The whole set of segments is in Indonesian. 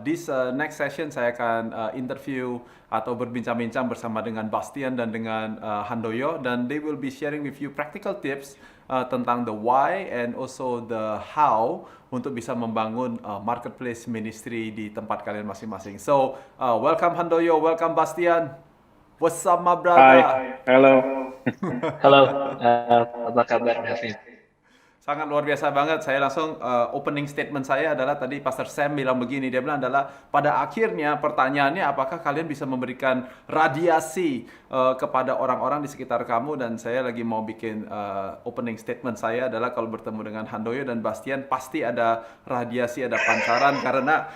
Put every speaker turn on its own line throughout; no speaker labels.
This next session saya akan interview atau berbincang-bincang bersama dengan Bastian dan dengan Handoyo, dan they will be sharing with you practical tips tentang the why and also the how untuk bisa membangun marketplace ministry di tempat kalian masing-masing. So, welcome Handoyo, welcome Bastian. What's up, my brother?
Hai, halo.
Halo, apa kabar David?
Sangat luar biasa banget. Saya langsung opening statement saya adalah tadi Pastor Sam bilang begini, dia bilang adalah pada akhirnya pertanyaannya apakah kalian bisa memberikan radiasi kepada orang-orang di sekitar kamu, dan saya lagi mau bikin opening statement saya adalah kalau bertemu dengan Handoyo dan Bastian pasti ada radiasi, ada pancaran karena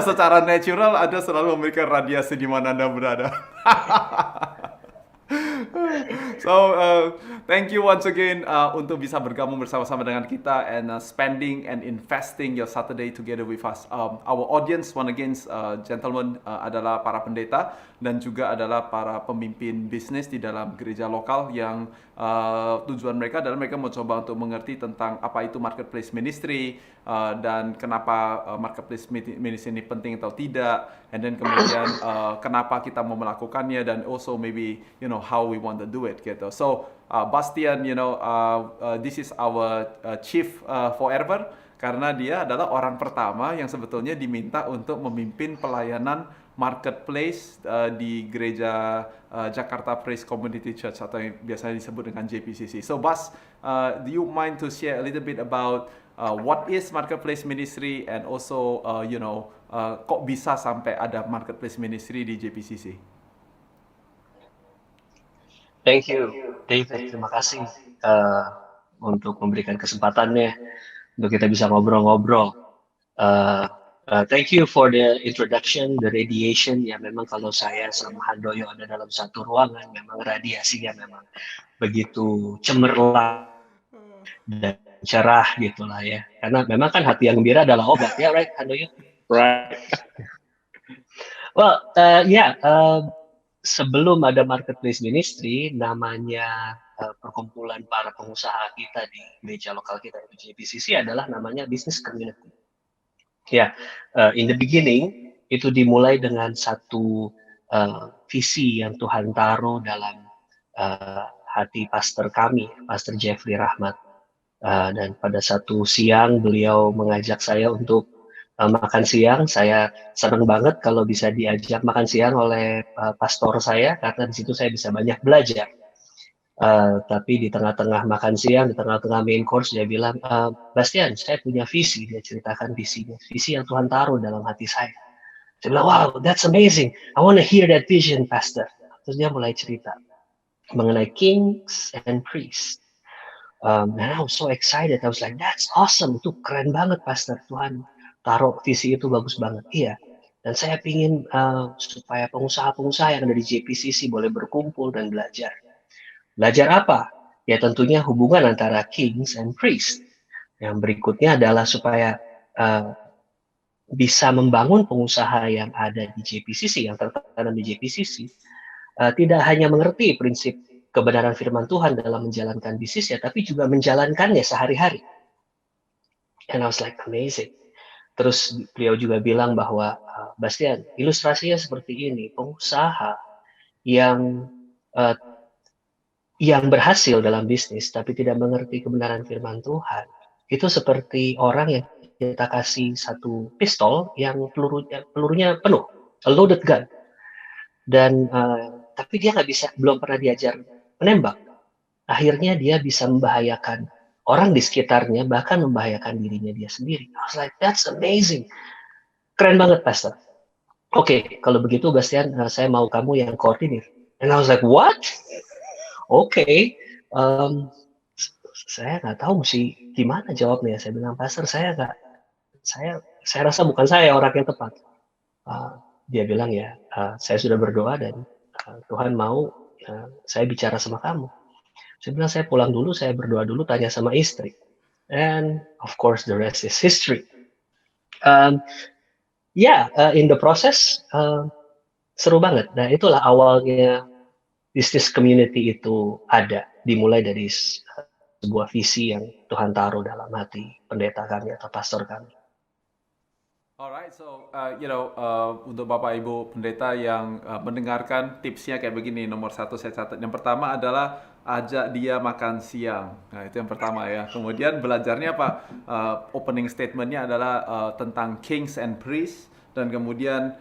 secara natural ada selalu memberikan radiasi di mana Anda berada. So, thank you once again untuk bisa bergabung bersama-sama dengan kita and spending and investing your Saturday together with us. Our audience, once again, gentlemen, adalah para pendeta dan juga adalah para pemimpin bisnis di dalam gereja lokal yang tujuan mereka adalah mereka mau coba untuk mengerti tentang apa itu marketplace ministry dan kenapa marketplace ministry ini penting atau tidak, and then kemudian kenapa kita mau melakukannya, dan also maybe how we want to do it gitu. So Bastian, this is our chief forever karena dia adalah orang pertama yang sebetulnya diminta untuk memimpin pelayanan marketplace di gereja Jakarta Praise Community Church atau yang biasanya disebut dengan JPCC. So Bas, do you mind to share a little bit about what is marketplace ministry and also kok bisa sampai ada marketplace ministry di JPCC?
Thank you, David. Terima kasih uh, untuk memberikan kesempatannya untuk kita bisa ngobrol-ngobrol. Thank you for the introduction, the radiation. Ya memang kalau saya sama Handoyo ada dalam satu ruangan, memang radiasinya memang begitu cemerlang dan cerah gitulah ya. Karena memang kan hati yang gembira adalah obat ya, right, Handoyo?
Right.
Well, sebelum ada marketplace ministry, namanya perkumpulan para pengusaha kita di gereja lokal kita itu JPCC adalah namanya business community. Ya, in the beginning itu dimulai dengan satu visi yang Tuhan taruh dalam hati pastor kami, Pastor Jeffrey Rahmat. Dan pada satu siang beliau mengajak saya untuk makan siang. Saya senang banget kalau bisa diajak makan siang oleh pastor saya karena di situ saya bisa banyak belajar. Tapi di tengah-tengah makan siang, di tengah-tengah main course dia bilang, Bastian, saya punya visi. Dia ceritakan visinya, visi yang Tuhan taruh dalam hati saya. Saya bilang, wow, that's amazing. I want to hear that vision, Pastor. Terus dia mulai cerita mengenai kings and priests. And I was so excited. I was like, that's awesome. Itu keren banget, Pastor. Tuhan taruh visi itu bagus banget. Iya. Dan saya ingin supaya pengusaha-pengusaha yang ada di JPCC boleh berkumpul dan belajar. Belajar apa? Ya tentunya hubungan antara kings and priests. Yang berikutnya adalah supaya bisa membangun pengusaha yang ada di JPCC, yang tertanam di JPCC, tidak hanya mengerti prinsip kebenaran firman Tuhan dalam menjalankan bisnisnya, tapi juga menjalankannya sehari-hari. And I was like, amazing. Terus beliau juga bilang bahwa, Bastian, ilustrasinya seperti ini, pengusaha yang berhasil dalam bisnis, tapi tidak mengerti kebenaran firman Tuhan, itu seperti orang yang kita kasih satu pistol yang pelurunya penuh, a loaded gun. Dan tapi dia belum pernah diajar menembak. Akhirnya dia bisa membahayakan orang di sekitarnya, bahkan membahayakan dirinya dia sendiri. I was like, that's amazing. Keren banget, Pastor. Oke, kalau begitu Bastian, saya mau kamu yang koordinir. And I was like, what? Oke, saya nggak tahu mesti gimana jawabnya. Saya bilang, Pastor, saya rasa bukan saya orang yang tepat. Dia bilang ya, saya sudah berdoa dan Tuhan mau saya bicara sama kamu. Saya bilang saya pulang dulu, saya berdoa dulu, tanya sama istri. And of course the rest is history. In the process seru banget. Nah itulah awalnya business community itu ada, dimulai dari sebuah visi yang Tuhan taruh dalam hati pendeta kami atau pastor kami.
Alright, so untuk Bapak Ibu pendeta yang mendengarkan tipsnya kayak begini, nomor satu saya catat. Yang pertama adalah ajak dia makan siang. Nah itu yang pertama ya. Kemudian belajarnya apa? Opening statementnya adalah tentang kings and priests. Dan kemudian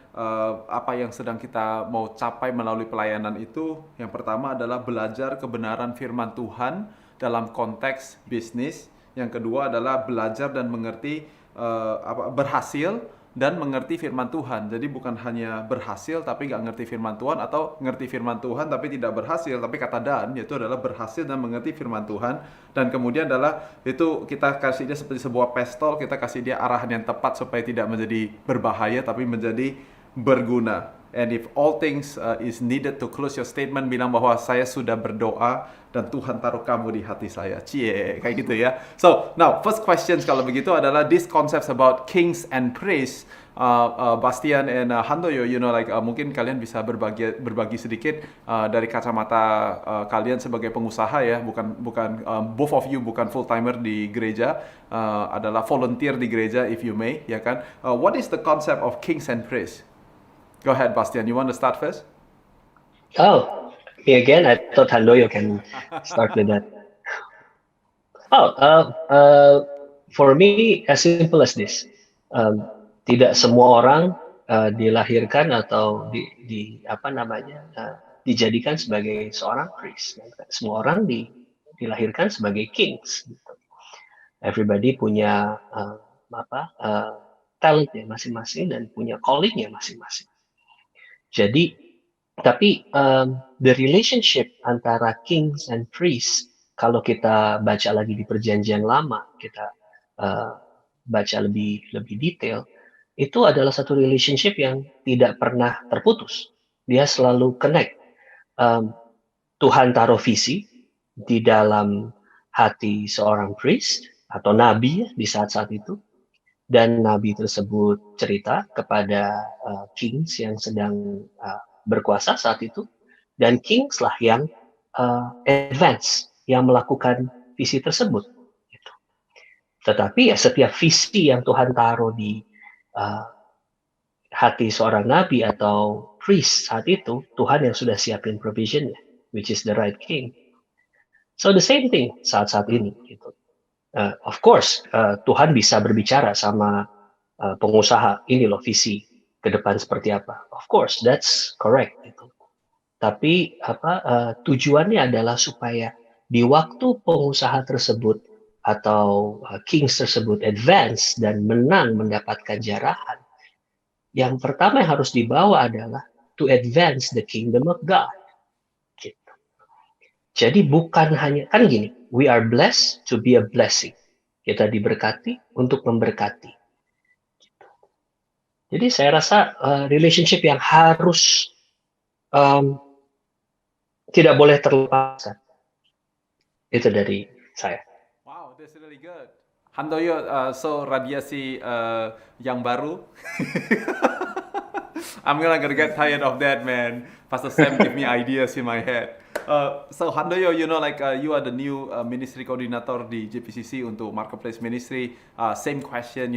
apa yang sedang kita mau capai melalui pelayanan itu, yang pertama adalah belajar kebenaran firman Tuhan dalam konteks bisnis. Yang kedua adalah belajar dan mengerti berhasil dan mengerti firman Tuhan. Jadi bukan hanya berhasil tapi nggak ngerti firman Tuhan, atau ngerti firman Tuhan tapi tidak berhasil. Tapi kata Dan yaitu adalah berhasil dan mengerti firman Tuhan. Dan kemudian adalah itu kita kasih dia seperti sebuah pistol, kita kasih dia arahan yang tepat supaya tidak menjadi berbahaya tapi menjadi berguna. And if all things is needed to close your statement, bilang bahwa saya sudah berdoa dan Tuhan taruh kamu di hati saya. Cie, kayak gitu ya. So, now first questions kalau begitu adalah this concepts about kings and priests. Bastian and Handoyo, mungkin kalian bisa berbagi sedikit dari kacamata kalian sebagai pengusaha ya, bukan both of you bukan full timer di gereja, adalah volunteer di gereja if you may, ya kan? What is the concept of kings and priests? Go ahead, Bastian. You want to start first?
Oh, me again? I thought Handoyo can start with that. Oh, for me, as simple as this. Tidak semua orang dilahirkan atau dijadikan sebagai seorang priest. Semua orang dilahirkan sebagai kings. Everybody punya talentnya masing-masing dan punya callingnya masing-masing. Jadi, tapi the relationship antara kings and priests, kalau kita baca lagi di Perjanjian Lama, kita baca lebih detail, itu adalah satu relationship yang tidak pernah terputus. Dia selalu connect. Tuhan taruh visi di dalam hati seorang priest atau nabi di saat-saat itu, dan nabi tersebut cerita kepada kings yang sedang berkuasa saat itu, dan kings lah yang advance, yang melakukan visi tersebut. Gitu. Tetapi ya setiap visi yang Tuhan taruh di hati seorang nabi atau priest saat itu, Tuhan yang sudah siapin provisionnya, which is the right king. So the same thing saat-saat ini. Gitu. Of course, Tuhan bisa berbicara sama pengusaha, ini loh visi ke depan seperti apa. Of course, that's correct. Gitu. Tapi tujuannya adalah supaya di waktu pengusaha tersebut atau kings tersebut advance dan menang mendapatkan jarahan, yang pertama yang harus dibawa adalah to advance the kingdom of God. Gitu. Jadi bukan hanya, kan gini, we are blessed to be a blessing. Kita diberkati untuk memberkati. Gitu. Jadi saya rasa relationship yang harus tidak boleh terlepaskan. Itu dari saya.
Wow, that's really good. Handoyo, so radiasi yang baru. I'm gonna get tired of that, man. Pastor Sam give me ideas in my head. So Handoyo, you are the new ministry coordinator di JPCC untuk marketplace ministry. Same question,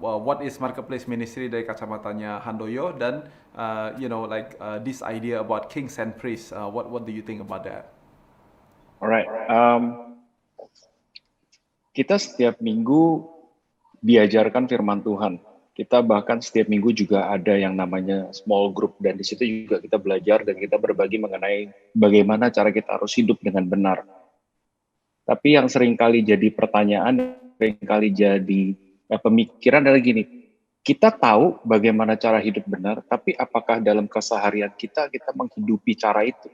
what is marketplace ministry dari kacamatanya Handoyo, dan this idea about kings and priests. What do you think about that?
Alright, kita setiap minggu diajarkan firman Tuhan. Kita bahkan setiap minggu juga ada yang namanya small group, dan di situ juga kita belajar dan kita berbagi mengenai bagaimana cara kita harus hidup dengan benar. Tapi yang seringkali jadi pertanyaan, seringkali jadi pemikiran adalah gini, kita tahu bagaimana cara hidup benar, tapi apakah dalam keseharian kita menghidupi cara itu?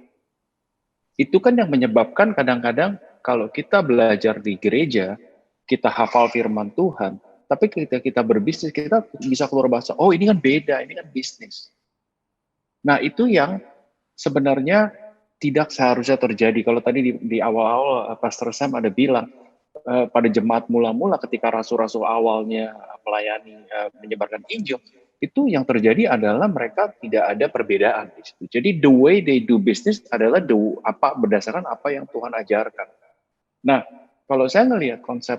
Itu kan yang menyebabkan kadang-kadang kalau kita belajar di gereja, kita hafal firman Tuhan, tapi ketika kita berbisnis, kita bisa keluar bahasa, oh ini kan beda, ini kan bisnis. Nah itu yang sebenarnya tidak seharusnya terjadi. Kalau tadi di awal-awal Pastor Sam ada bilang, pada jemaat mula-mula ketika rasul-rasul awalnya melayani, menyebarkan Injil, itu yang terjadi adalah mereka tidak ada perbedaan di situ. Jadi the way they do business adalah berdasarkan apa yang Tuhan ajarkan. Nah, kalau saya ngelihat konsep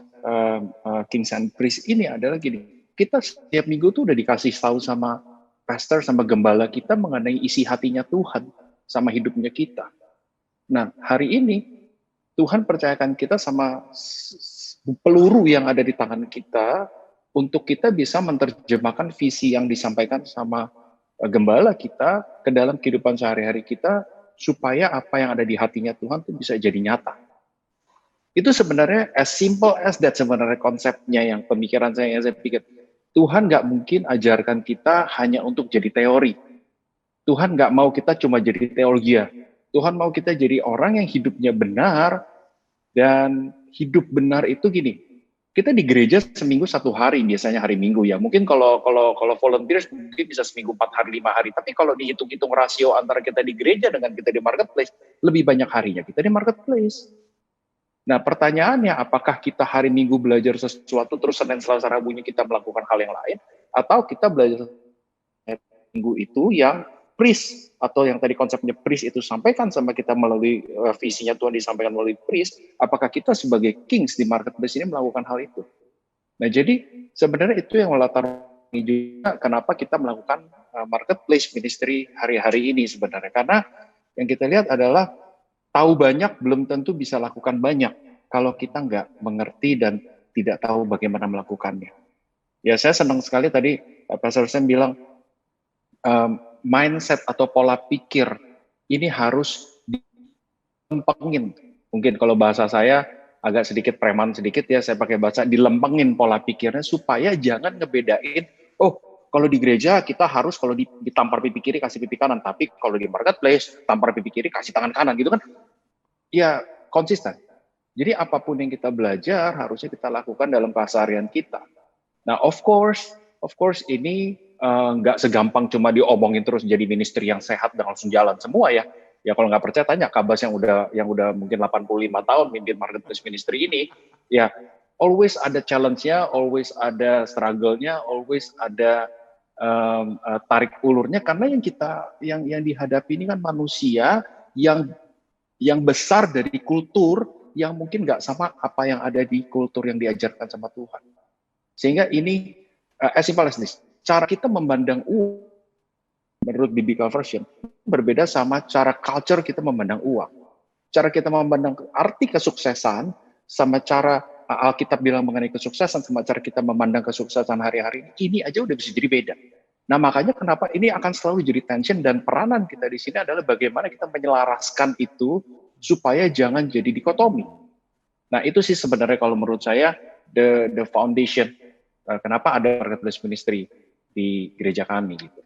Kings and Priests ini adalah gini, kita setiap minggu tuh udah dikasih tahu sama pastor, sama gembala kita mengenai isi hatinya Tuhan sama hidupnya kita. Nah, hari ini Tuhan percayakan kita sama peluru yang ada di tangan kita untuk kita bisa menerjemahkan visi yang disampaikan sama gembala kita ke dalam kehidupan sehari-hari kita supaya apa yang ada di hatinya Tuhan itu bisa jadi nyata. Itu sebenarnya as simple as that sebenarnya konsepnya yang pemikiran saya yang saya pikir. Tuhan nggak mungkin ajarkan kita hanya untuk jadi teori. Tuhan nggak mau kita cuma jadi teologi. Tuhan mau kita jadi orang yang hidupnya benar, dan hidup benar itu gini. Kita di gereja seminggu 1 hari, biasanya hari Minggu ya. Mungkin kalau volunteers mungkin bisa seminggu 4 hari, 5 hari. Tapi kalau dihitung-hitung rasio antara kita di gereja dengan kita di marketplace, lebih banyak harinya kita di marketplace. Nah, pertanyaannya, apakah kita hari Minggu belajar sesuatu, terus Senin, Selasa, Rabunya kita melakukan hal yang lain, atau kita belajar Minggu itu yang priest, atau yang tadi konsepnya priest itu sampaikan sama kita melalui visinya Tuhan disampaikan melalui priest, apakah kita sebagai kings di marketplace ini melakukan hal itu? Nah, jadi sebenarnya itu yang melatar juga kenapa kita melakukan marketplace ministry hari-hari ini sebenarnya. Karena yang kita lihat adalah tahu banyak belum tentu bisa lakukan banyak kalau kita nggak mengerti dan tidak tahu bagaimana melakukannya. Ya, saya senang sekali tadi Pastor Sam bilang mindset atau pola pikir ini harus dilempengin. Mungkin kalau bahasa saya agak sedikit preman sedikit ya, saya pakai bahasa dilempengin pola pikirnya supaya jangan ngebedain, oh kalau di gereja kita harus kalau ditampar pipi kiri kasih pipi kanan, tapi kalau di marketplace tampar pipi kiri kasih tangan kanan gitu kan. Ya konsisten. Jadi apapun yang kita belajar harusnya kita lakukan dalam keseharian kita. Nah, of course ini nggak segampang cuma diomongin terus jadi ministry yang sehat dan langsung jalan semua ya. Ya kalau nggak percaya tanya Kabas yang udah mungkin 85 tahun mimpin marketplace ministry ini. Ya always ada challenge-nya, always ada struggle-nya, always ada tarik ulurnya karena yang dihadapi ini kan manusia yang besar dari kultur yang mungkin nggak sama apa yang ada di kultur yang diajarkan sama Tuhan. Sehingga ini as simple as this. Cara kita memandang uang menurut biblical version berbeda sama cara culture kita memandang uang. Cara kita memandang arti kesuksesan sama cara Alkitab bilang mengenai kesuksesan sama cara kita memandang kesuksesan hari-hari ini aja udah bisa jadi beda. Nah, makanya kenapa ini akan selalu jadi tension dan peranan kita di sini adalah bagaimana kita menyelaraskan itu supaya jangan jadi dikotomi. Nah, itu sih sebenarnya kalau menurut saya the foundation kenapa ada marketplace ministry di gereja kami gitu.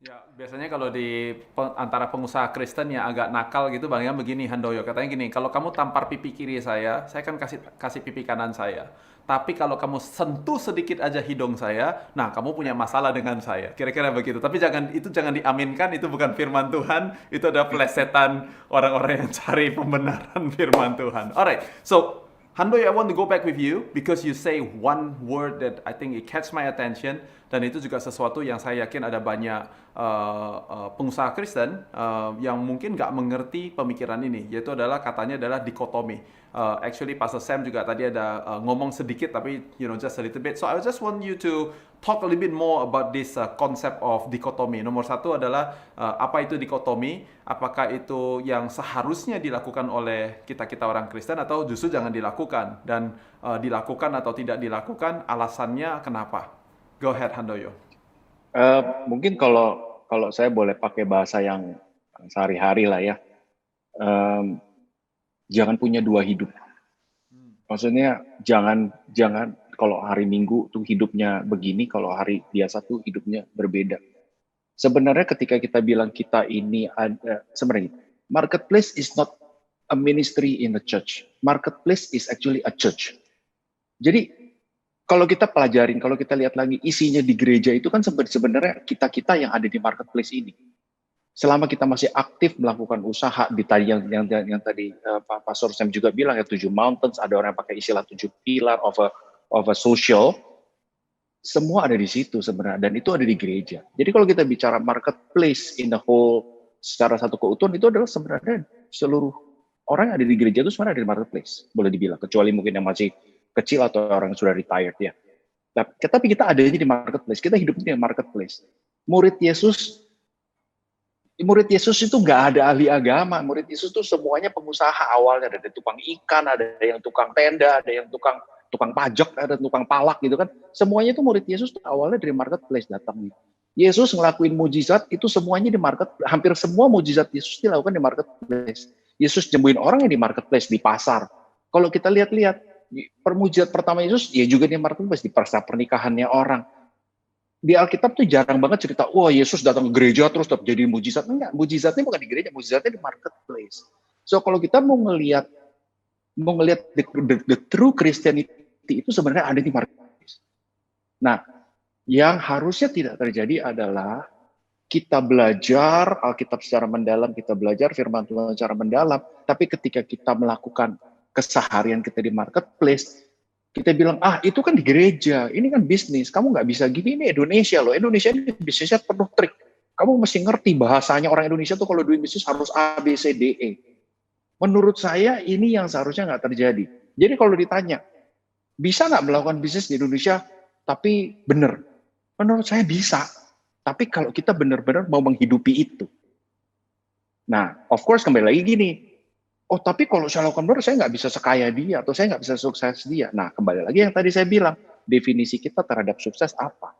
Ya, biasanya kalau di antara pengusaha Kristen yang agak nakal gitu, bang, begini Handoyo, katanya gini, kalau kamu tampar pipi kiri saya kan kasih pipi kanan saya. Tapi kalau kamu sentuh sedikit aja hidung saya, nah kamu punya masalah dengan saya. Kira-kira begitu. Tapi jangan diaminkan, itu bukan firman Tuhan, itu adalah plesetan orang-orang yang cari pembenaran firman Tuhan. Alright, so Handoyo, I want to go back with you because you say one word that I think it catch my attention, dan itu juga sesuatu yang saya yakin ada banyak pengusaha Kristen yang mungkin nggak mengerti pemikiran ini, yaitu katanya adalah dikotomi. Actually, Pastor Sam juga tadi ada ngomong sedikit, tapi just a little bit. So I just want you to talk a little bit more about this concept of dikotomi. Nomor satu adalah apa itu dikotomi? Apakah itu yang seharusnya dilakukan oleh kita orang Kristen atau justru jangan dilakukan? Dan dilakukan atau tidak dilakukan, alasannya kenapa? Go ahead, Handoyo.
Mungkin kalau saya boleh pakai bahasa yang sehari-hari lah ya. Jangan punya dua hidup. Maksudnya jangan kalau hari Minggu tuh hidupnya begini, kalau hari biasa tuh hidupnya berbeda. Sebenarnya ketika kita bilang kita ini ada, sebenarnya marketplace is not a ministry in the church. Marketplace is actually a church. Jadi kalau kita pelajarin, kalau kita lihat lagi isinya di gereja itu kan sebenarnya kita yang ada di marketplace ini. Selama kita masih aktif melakukan usaha di tadi yang tadi Pak Pastor Sam juga bilang ya 7 mountains, ada orang yang pakai istilah 7 pilar of a social, semua ada di situ sebenarnya dan itu ada di gereja. Jadi kalau kita bicara marketplace in the whole secara satu keutuhan itu adalah sebenarnya seluruh orang yang ada di gereja itu sebenarnya ada di marketplace, boleh dibilang, kecuali mungkin yang masih kecil atau orang yang sudah retired ya. Tapi kita adanya di marketplace, kita hidupnya di marketplace. Murid Yesus itu nggak ada ahli agama. Murid Yesus itu semuanya pengusaha awalnya. Ada tukang ikan, ada yang tukang tenda, ada yang tukang pajak, ada tukang palak gitu kan. Semuanya itu murid Yesus awalnya dari marketplace datangnya. Yesus ngelakuin mujizat itu semuanya di marketplace. Hampir semua mujizat Yesus dilakukan di marketplace. Yesus nyembuhin orang yang di marketplace, di pasar. Kalau kita lihat-lihat, permujizat pertama Yesus ya juga di marketplace, di pesta pernikahannya orang. Di Alkitab tuh jarang banget cerita, wah Yesus datang ke gereja terus jadi mujizat. Enggak, mujizatnya bukan di gereja, mujizatnya di marketplace. So kalau kita mau ngelihat the true Christianity itu sebenarnya ada di marketplace. Nah, yang harusnya tidak terjadi adalah kita belajar Alkitab secara mendalam, kita belajar firman Tuhan secara mendalam, tapi ketika kita melakukan keseharian kita di marketplace, kita bilang, itu kan di gereja, ini kan bisnis, kamu nggak bisa gini, ini Indonesia loh, Indonesia ini bisnisnya penuh trik. Kamu mesti ngerti bahasanya orang Indonesia tuh kalau doing bisnis harus A, B, C, D, E. Menurut saya ini yang seharusnya nggak terjadi. Jadi kalau ditanya, bisa nggak melakukan bisnis di Indonesia, tapi benar? Menurut saya bisa. Tapi kalau kita benar-benar mau menghidupi itu. Nah, of course kembali lagi gini, tapi kalau saya lakukan benar, saya nggak bisa sekaya dia, atau saya nggak bisa sukses dia. Nah, kembali lagi yang tadi saya bilang, definisi kita terhadap sukses apa?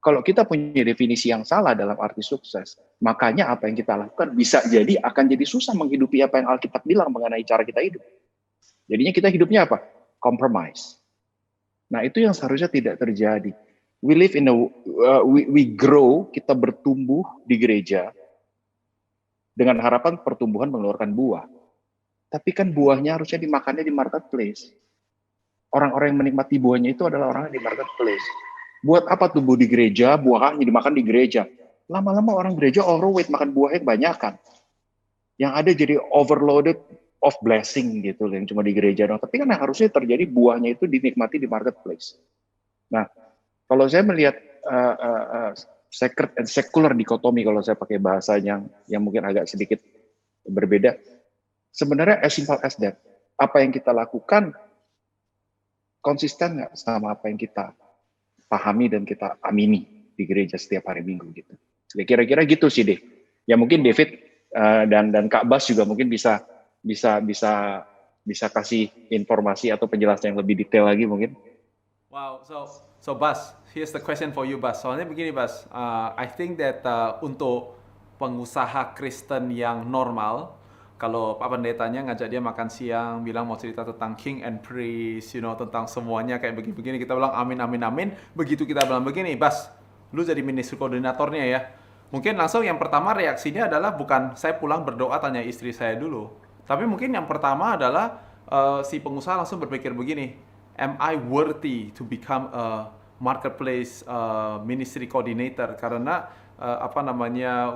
Kalau kita punya definisi yang salah dalam arti sukses, makanya apa yang kita lakukan bisa jadi akan jadi susah menghidupi apa yang Alkitab bilang mengenai cara kita hidup. Jadinya kita hidupnya apa? Compromise. Nah, itu yang seharusnya tidak terjadi. We live in we grow, kita bertumbuh di gereja dengan harapan pertumbuhan mengeluarkan buah. Tapi kan buahnya harusnya dimakannya di marketplace. Orang-orang yang menikmati buahnya itu adalah orang yang di marketplace. Buat apa tumbuh di gereja, buahnya dimakan di gereja? Lama-lama orang gereja overweight, makan buahnya kebanyakan. Yang ada jadi overloaded of blessing gitu, yang cuma di gereja. Tapi kan yang harusnya terjadi buahnya itu dinikmati di marketplace. Nah, kalau saya melihat sacred and secular dikotomi, kalau saya pakai bahasa yang mungkin agak sedikit berbeda, sebenarnya as simple as that. Apa yang kita lakukan konsisten nggak sama apa yang kita pahami dan kita amini di gereja setiap hari Minggu gitu. Kira-kira gitu sih deh. Ya mungkin David dan Kak Bas juga mungkin bisa kasih informasi atau penjelasan yang lebih detail lagi mungkin.
Wow, so Bas, here's the question for you, Bas. Soalnya begini, Bas, I think that untuk pengusaha Kristen yang normal, kalau Pak Pendetanya ngajak dia makan siang, bilang mau cerita tentang king and priest, tentang semuanya kayak begini-begini, kita bilang amin, amin, amin. Begitu kita bilang begini, Bas, lu jadi ministry koordinatornya ya. Mungkin langsung yang pertama reaksinya adalah bukan saya pulang berdoa tanya istri saya dulu. Tapi mungkin yang pertama adalah si pengusaha langsung berpikir begini, am I worthy to become a marketplace ministry coordinator? Karena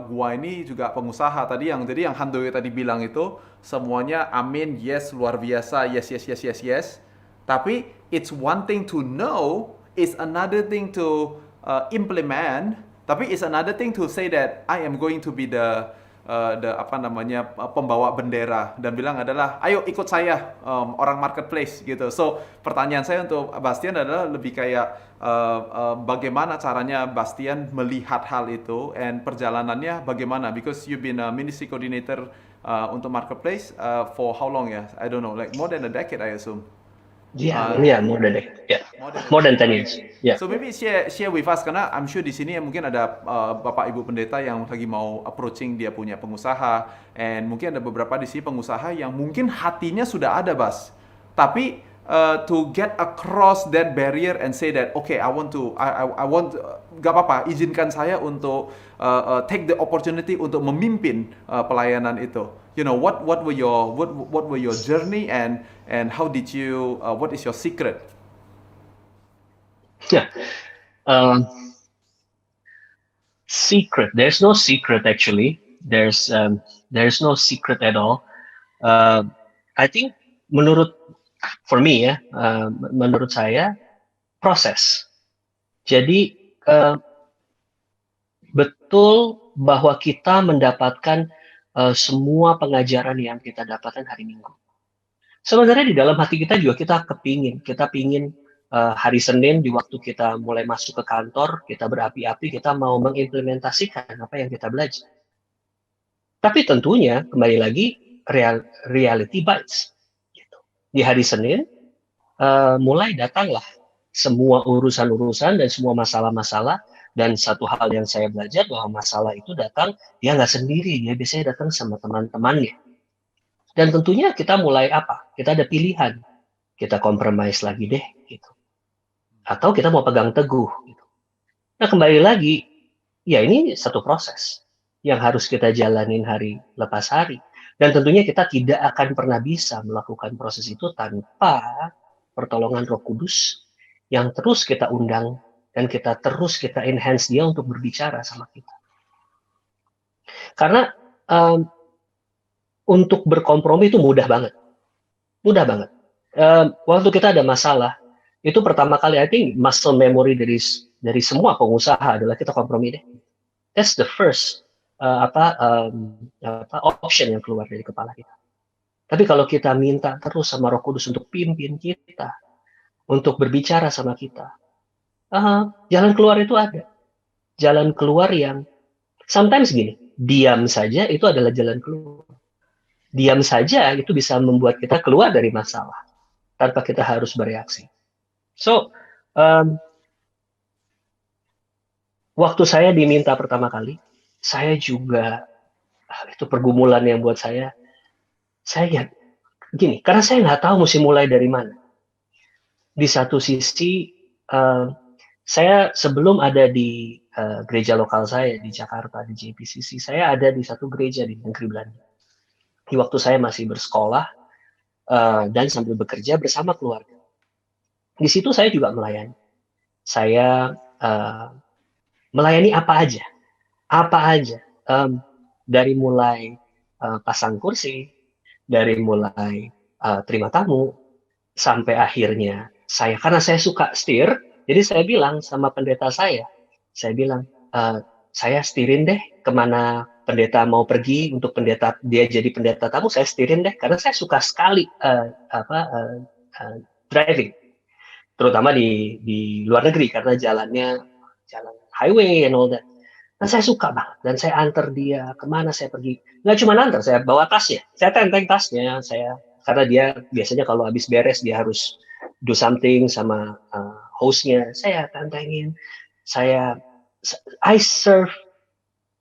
gua ini juga pengusaha tadi jadi yang Handoyo tadi bilang itu semuanya amin, yes, luar biasa, yes. Tapi it's one thing to know, it's another thing to implement, tapi it's another thing to say that I am going to be the pembawa bendera dan bilang adalah ayo ikut saya orang marketplace gitu. So pertanyaan saya untuk Bastian adalah lebih kayak bagaimana caranya Bastian melihat hal itu and perjalanannya bagaimana, because you've been a ministry coordinator untuk marketplace for how long ya? I don't know, like more than a decade I assume.
Yeah, more than that. Yeah, more than 10 years. Yeah.
So maybe share with us, karena I'm sure di sini mungkin ada Bapak Ibu pendeta yang lagi mau approaching dia punya pengusaha, and mungkin ada beberapa di sini pengusaha yang mungkin hatinya sudah ada, Bas. Tapi to get across that barrier and say that okay, I want gak apa-apa, izinkan saya untuk take the opportunity untuk memimpin pelayanan itu. What were your journey and how did you what is your secret?
Yeah. Secret. There's no secret actually. There's no secret at all. I think menurut saya proses. Jadi betul bahwa kita mendapatkan semua pengajaran yang kita dapatkan hari Minggu. Sebenarnya di dalam hati kita juga kita pingin hari Senin di waktu kita mulai masuk ke kantor, kita berapi-api, kita mau mengimplementasikan apa yang kita belajar. Tapi tentunya kembali lagi reality bites. Gitu. Di hari Senin mulai datanglah semua urusan-urusan dan semua masalah-masalah, dan satu hal yang saya belajar bahwa masalah itu datang, dia nggak sendiri, dia biasanya datang sama teman-temannya. Dan tentunya kita mulai apa? Kita ada pilihan, kita compromise lagi deh, gitu. Atau kita mau pegang teguh. Gitu. Nah kembali lagi, ya ini satu proses yang harus kita jalanin hari lepas hari. Dan tentunya kita tidak akan pernah bisa melakukan proses itu tanpa pertolongan Roh Kudus yang terus kita undang dan kita enhance dia untuk berbicara sama kita. Karena untuk berkompromi itu mudah banget. Waktu kita ada masalah, itu pertama kali, I think muscle memory dari semua pengusaha adalah kita kompromi deh. That's the first option yang keluar dari kepala kita. Tapi kalau kita minta terus sama Roh Kudus untuk pimpin kita, untuk berbicara sama kita, jalan keluar itu ada. Jalan keluar yang sometimes gini, diam saja itu adalah jalan keluar. Diam saja itu bisa membuat kita keluar dari masalah tanpa kita harus bereaksi. So, waktu saya diminta pertama kali, saya juga, itu pergumulan yang buat saya gini, karena saya nggak tahu mesti mulai dari mana. Di satu sisi, saya sebelum ada di gereja lokal saya di Jakarta, di JPCC, saya ada di satu gereja di negeri Belanda. Di waktu saya masih bersekolah dan sambil bekerja bersama keluarga. Di situ saya juga melayani. Saya melayani apa aja. Dari mulai pasang kursi, dari mulai terima tamu, sampai akhirnya karena saya suka setir, jadi saya bilang sama pendeta saya bilang, saya setirin deh kemana pendeta mau pergi, untuk dia jadi pendeta tamu, saya setirin deh, karena saya suka sekali driving, terutama di luar negeri, karena jalan highway and all that. Dan saya suka banget, dan saya antar dia kemana saya pergi. Nggak cuma antar, saya bawa tasnya, saya tenteng tasnya, karena dia biasanya kalau habis beres dia harus do something sama hostnya, saya tentengin, I serve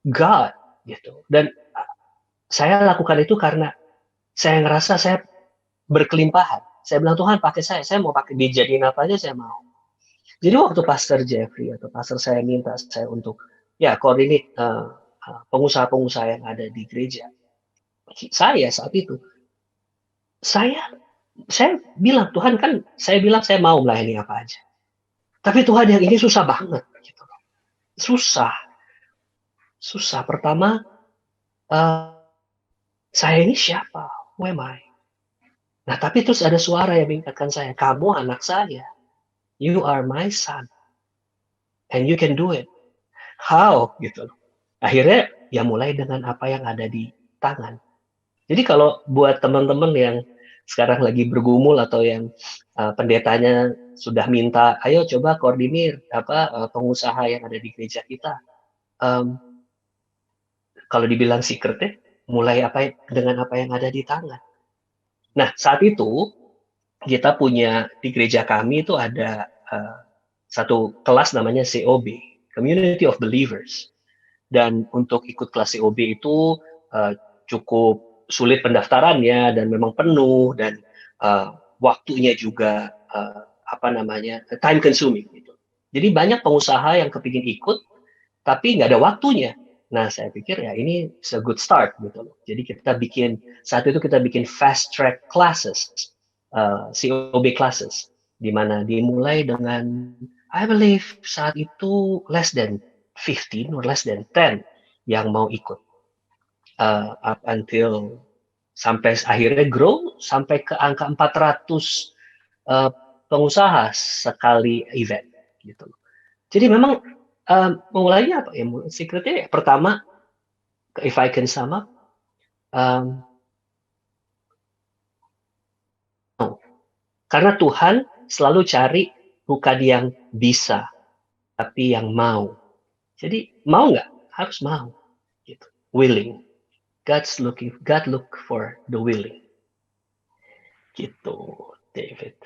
God gitu. Dan saya lakukan itu karena saya ngerasa saya berkelimpahan. Saya bilang, Tuhan pakai saya mau pakai dijadiin apa aja saya mau. Jadi waktu Pastor Jeffrey atau Pastor saya minta saya untuk koordinat pengusaha-pengusaha yang ada di gereja, saya saat itu saya bilang, Tuhan, kan saya bilang saya mau melayani apa aja, tapi Tuhan yang ini susah banget gitu. Susah. Pertama, saya ini siapa? Who am I? Nah, tapi terus ada suara yang mengingatkan saya, kamu anak saya, you are my son, and you can do it. How? Gitu. Akhirnya ya mulai dengan apa yang ada di tangan. Jadi kalau buat teman-teman yang sekarang lagi bergumul atau yang pendetanya sudah minta, ayo coba koordinir pengusaha yang ada di gereja kita. Kalau dibilang secretnya, mulai dengan apa yang ada di tangan. Nah, saat itu kita punya di gereja kami itu ada satu kelas namanya COB, Community of Believers. Dan untuk ikut kelas COB itu cukup sulit pendaftarannya dan memang penuh, dan waktunya juga time consuming gitu. Jadi banyak pengusaha yang kepingin ikut tapi nggak ada waktunya. Nah, saya pikir ya ini is a good start gitu loh. Jadi saat itu kita bikin fast track classes, COB classes, di mana dimulai dengan I believe saat itu less than 15 or less than 10 yang mau ikut. Up until sampai akhirnya grow sampai ke angka 400 pengusaha sekali event gitu. Jadi memang mulainya apa ya? Secretnya pertama, if I can sum up, karena Tuhan selalu cari bukan yang bisa, tapi yang mau. Jadi mau nggak? Harus mau. Gitu. Willing. God look for the willing. Gitu, David.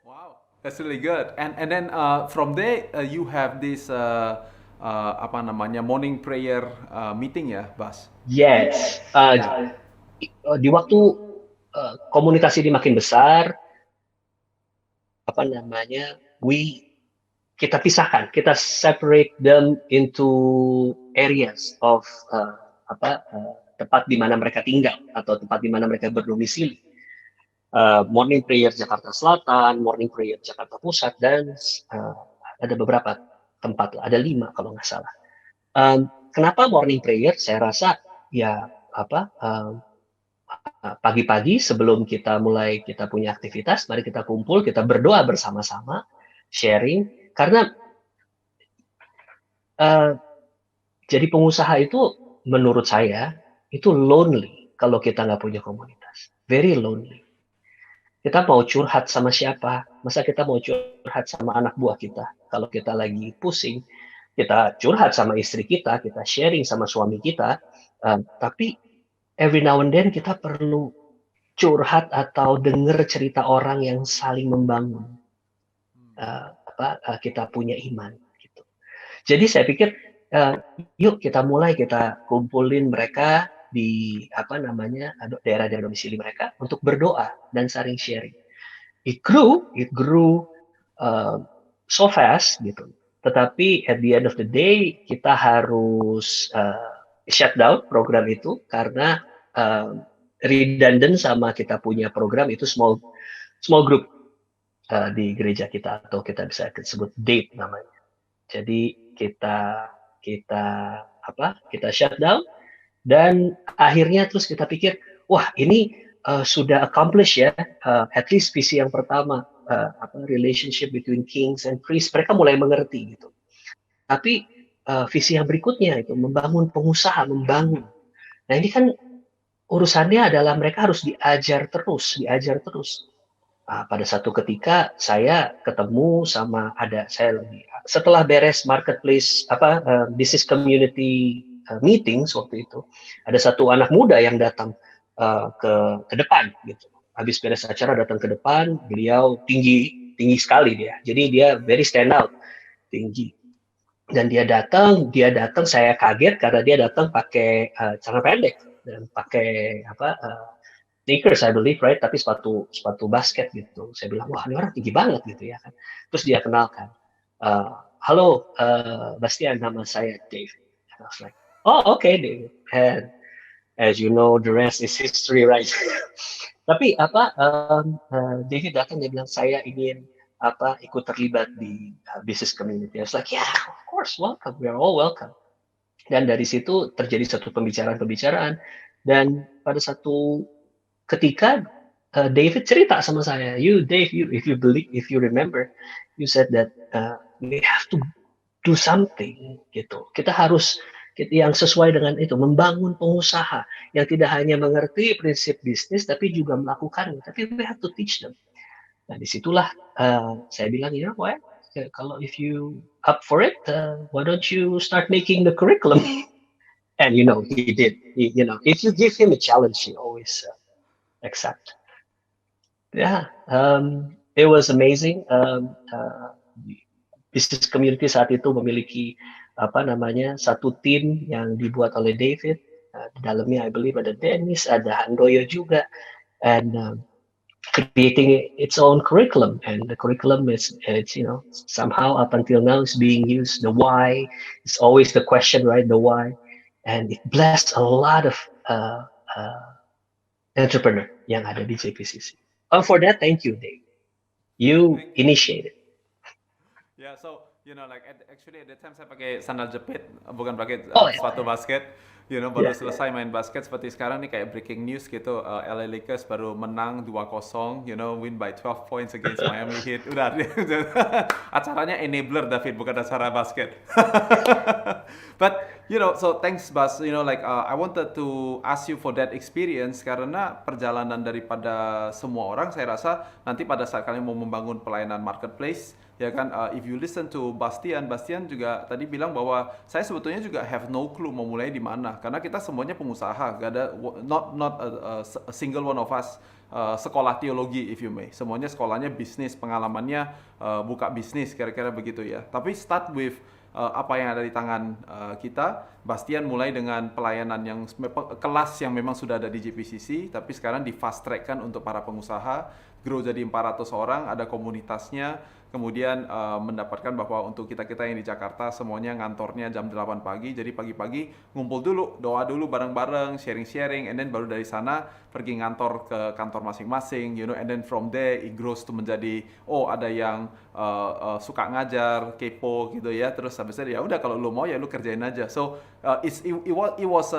Wow, that's really good. And then from there you have this apa namanya morning prayer meeting ya, Bas?
Yes. Di waktu komunitas ini makin besar, apa namanya, kita pisahkan, kita separate them into areas of tempat di mana mereka tinggal atau tempat di mana mereka berdomisili. Morning prayer Jakarta Selatan, morning prayer Jakarta Pusat, dan ada beberapa tempat, ada 5 kalau nggak salah. Kenapa morning prayer? Saya rasa ya pagi-pagi sebelum kita punya aktivitas, mari kita kumpul, kita berdoa bersama-sama, sharing, karena jadi pengusaha itu menurut saya itu lonely kalau kita nggak punya komunitas, very lonely. Kita mau curhat sama siapa? Masa kita mau curhat sama anak buah kita? Kalau kita lagi pusing, kita curhat sama istri kita sharing sama suami kita, tapi every now and then kita perlu curhat atau dengar cerita orang yang saling membangun. Kita punya iman. Gitu. Jadi saya pikir, yuk kita mulai, kita kumpulin mereka di daerah-daerah domisili mereka untuk berdoa dan saling sharing. It grew so fast gitu. Tetapi at the end of the day kita harus shut down program itu karena redundant sama kita punya program itu small group di gereja kita, atau kita bisa sebut date namanya. Jadi kita shut down. Dan akhirnya terus kita pikir, wah ini sudah accomplish ya, at least visi yang pertama, relationship between kings and priests, mereka mulai mengerti gitu. Tapi visi yang berikutnya itu membangun pengusaha, membangun. Nah ini kan urusannya adalah mereka harus diajar terus. Pada satu ketika saya ketemu sama setelah beres marketplace business community meetings waktu itu, ada satu anak muda yang datang ke depan gitu. Habis beres acara datang ke depan, beliau tinggi sekali dia. Jadi dia very stand out, tinggi. Dan dia datang saya kaget karena dia datang pakai celana pendek dan pakai sneakers I believe, right? Tapi sepatu basket gitu. Saya bilang, wah ini orang tinggi banget gitu ya kan. Terus dia kenalkan, halo Bastian, nama saya Dave. And I was like, oh okay David. And as you know, the rest is history, right? Tapi David datang, dia bilang saya ingin ikut terlibat di business community. I was like, yeah, of course, welcome. We are all welcome. Dan dari situ terjadi satu pembicaraan, dan pada satu ketika David cerita sama saya, Dave, if you remember, you said that we have to do something gitu. Kita harus yang sesuai dengan itu, membangun pengusaha yang tidak hanya mengerti prinsip bisnis tapi juga melakukannya. Tapi we have to teach them. Nah disitulah saya bilang, kalau if you up for it, why don't you start making the curriculum? And he did. If you give him a challenge, he always accept. Yeah, it was amazing. Business community saat itu memiliki satu tim yang dibuat oleh David. Di dalamnya I believe ada Dennis, ada Handoyo juga, and creating its own curriculum. And the curriculum it's somehow up until now is being used. The why is always the question, right? The why, and it blessed a lot of entrepreneur yang ada di JPCC. For that, thank you, Dave. You initiated.
Yeah, so actually at the time saya pakai sandal jepit, bukan pakai sepatu basket. Baru selesai main basket, seperti sekarang nih kayak breaking news gitu, LA Lakers baru menang 2-0, win by 12 points against Miami Heat. Udah, acaranya enabler David, bukan acara basket. But So thanks Bas. I wanted to ask you for that experience karena perjalanan daripada semua orang, saya rasa nanti pada saat kalian mau membangun pelayanan marketplace, ya kan? If you listen to Bastian juga tadi bilang bahwa saya sebetulnya juga have no clue mau mulai di mana karena kita semuanya pengusaha, gak ada not a single one of us sekolah teologi if you may. Semuanya sekolahnya bisnis, pengalamannya buka bisnis kira-kira begitu ya. Tapi start with apa yang ada di tangan kita. Bastian mulai dengan pelayanan yang kelas yang memang sudah ada di JPCC, tapi sekarang di fast track kan untuk para pengusaha, grow jadi 400 orang, ada komunitasnya, kemudian mendapatkan bahwa untuk kita-kita yang di Jakarta semuanya ngantornya jam 8 pagi, jadi pagi-pagi ngumpul dulu, doa dulu bareng-bareng, sharing-sharing, and then baru dari sana pergi ngantor ke kantor masing-masing, and then from there it grows to menjadi, ada yang suka ngajar, kepo gitu ya, terus habis itu ya udah kalau lu mau ya lu kerjain aja. So it was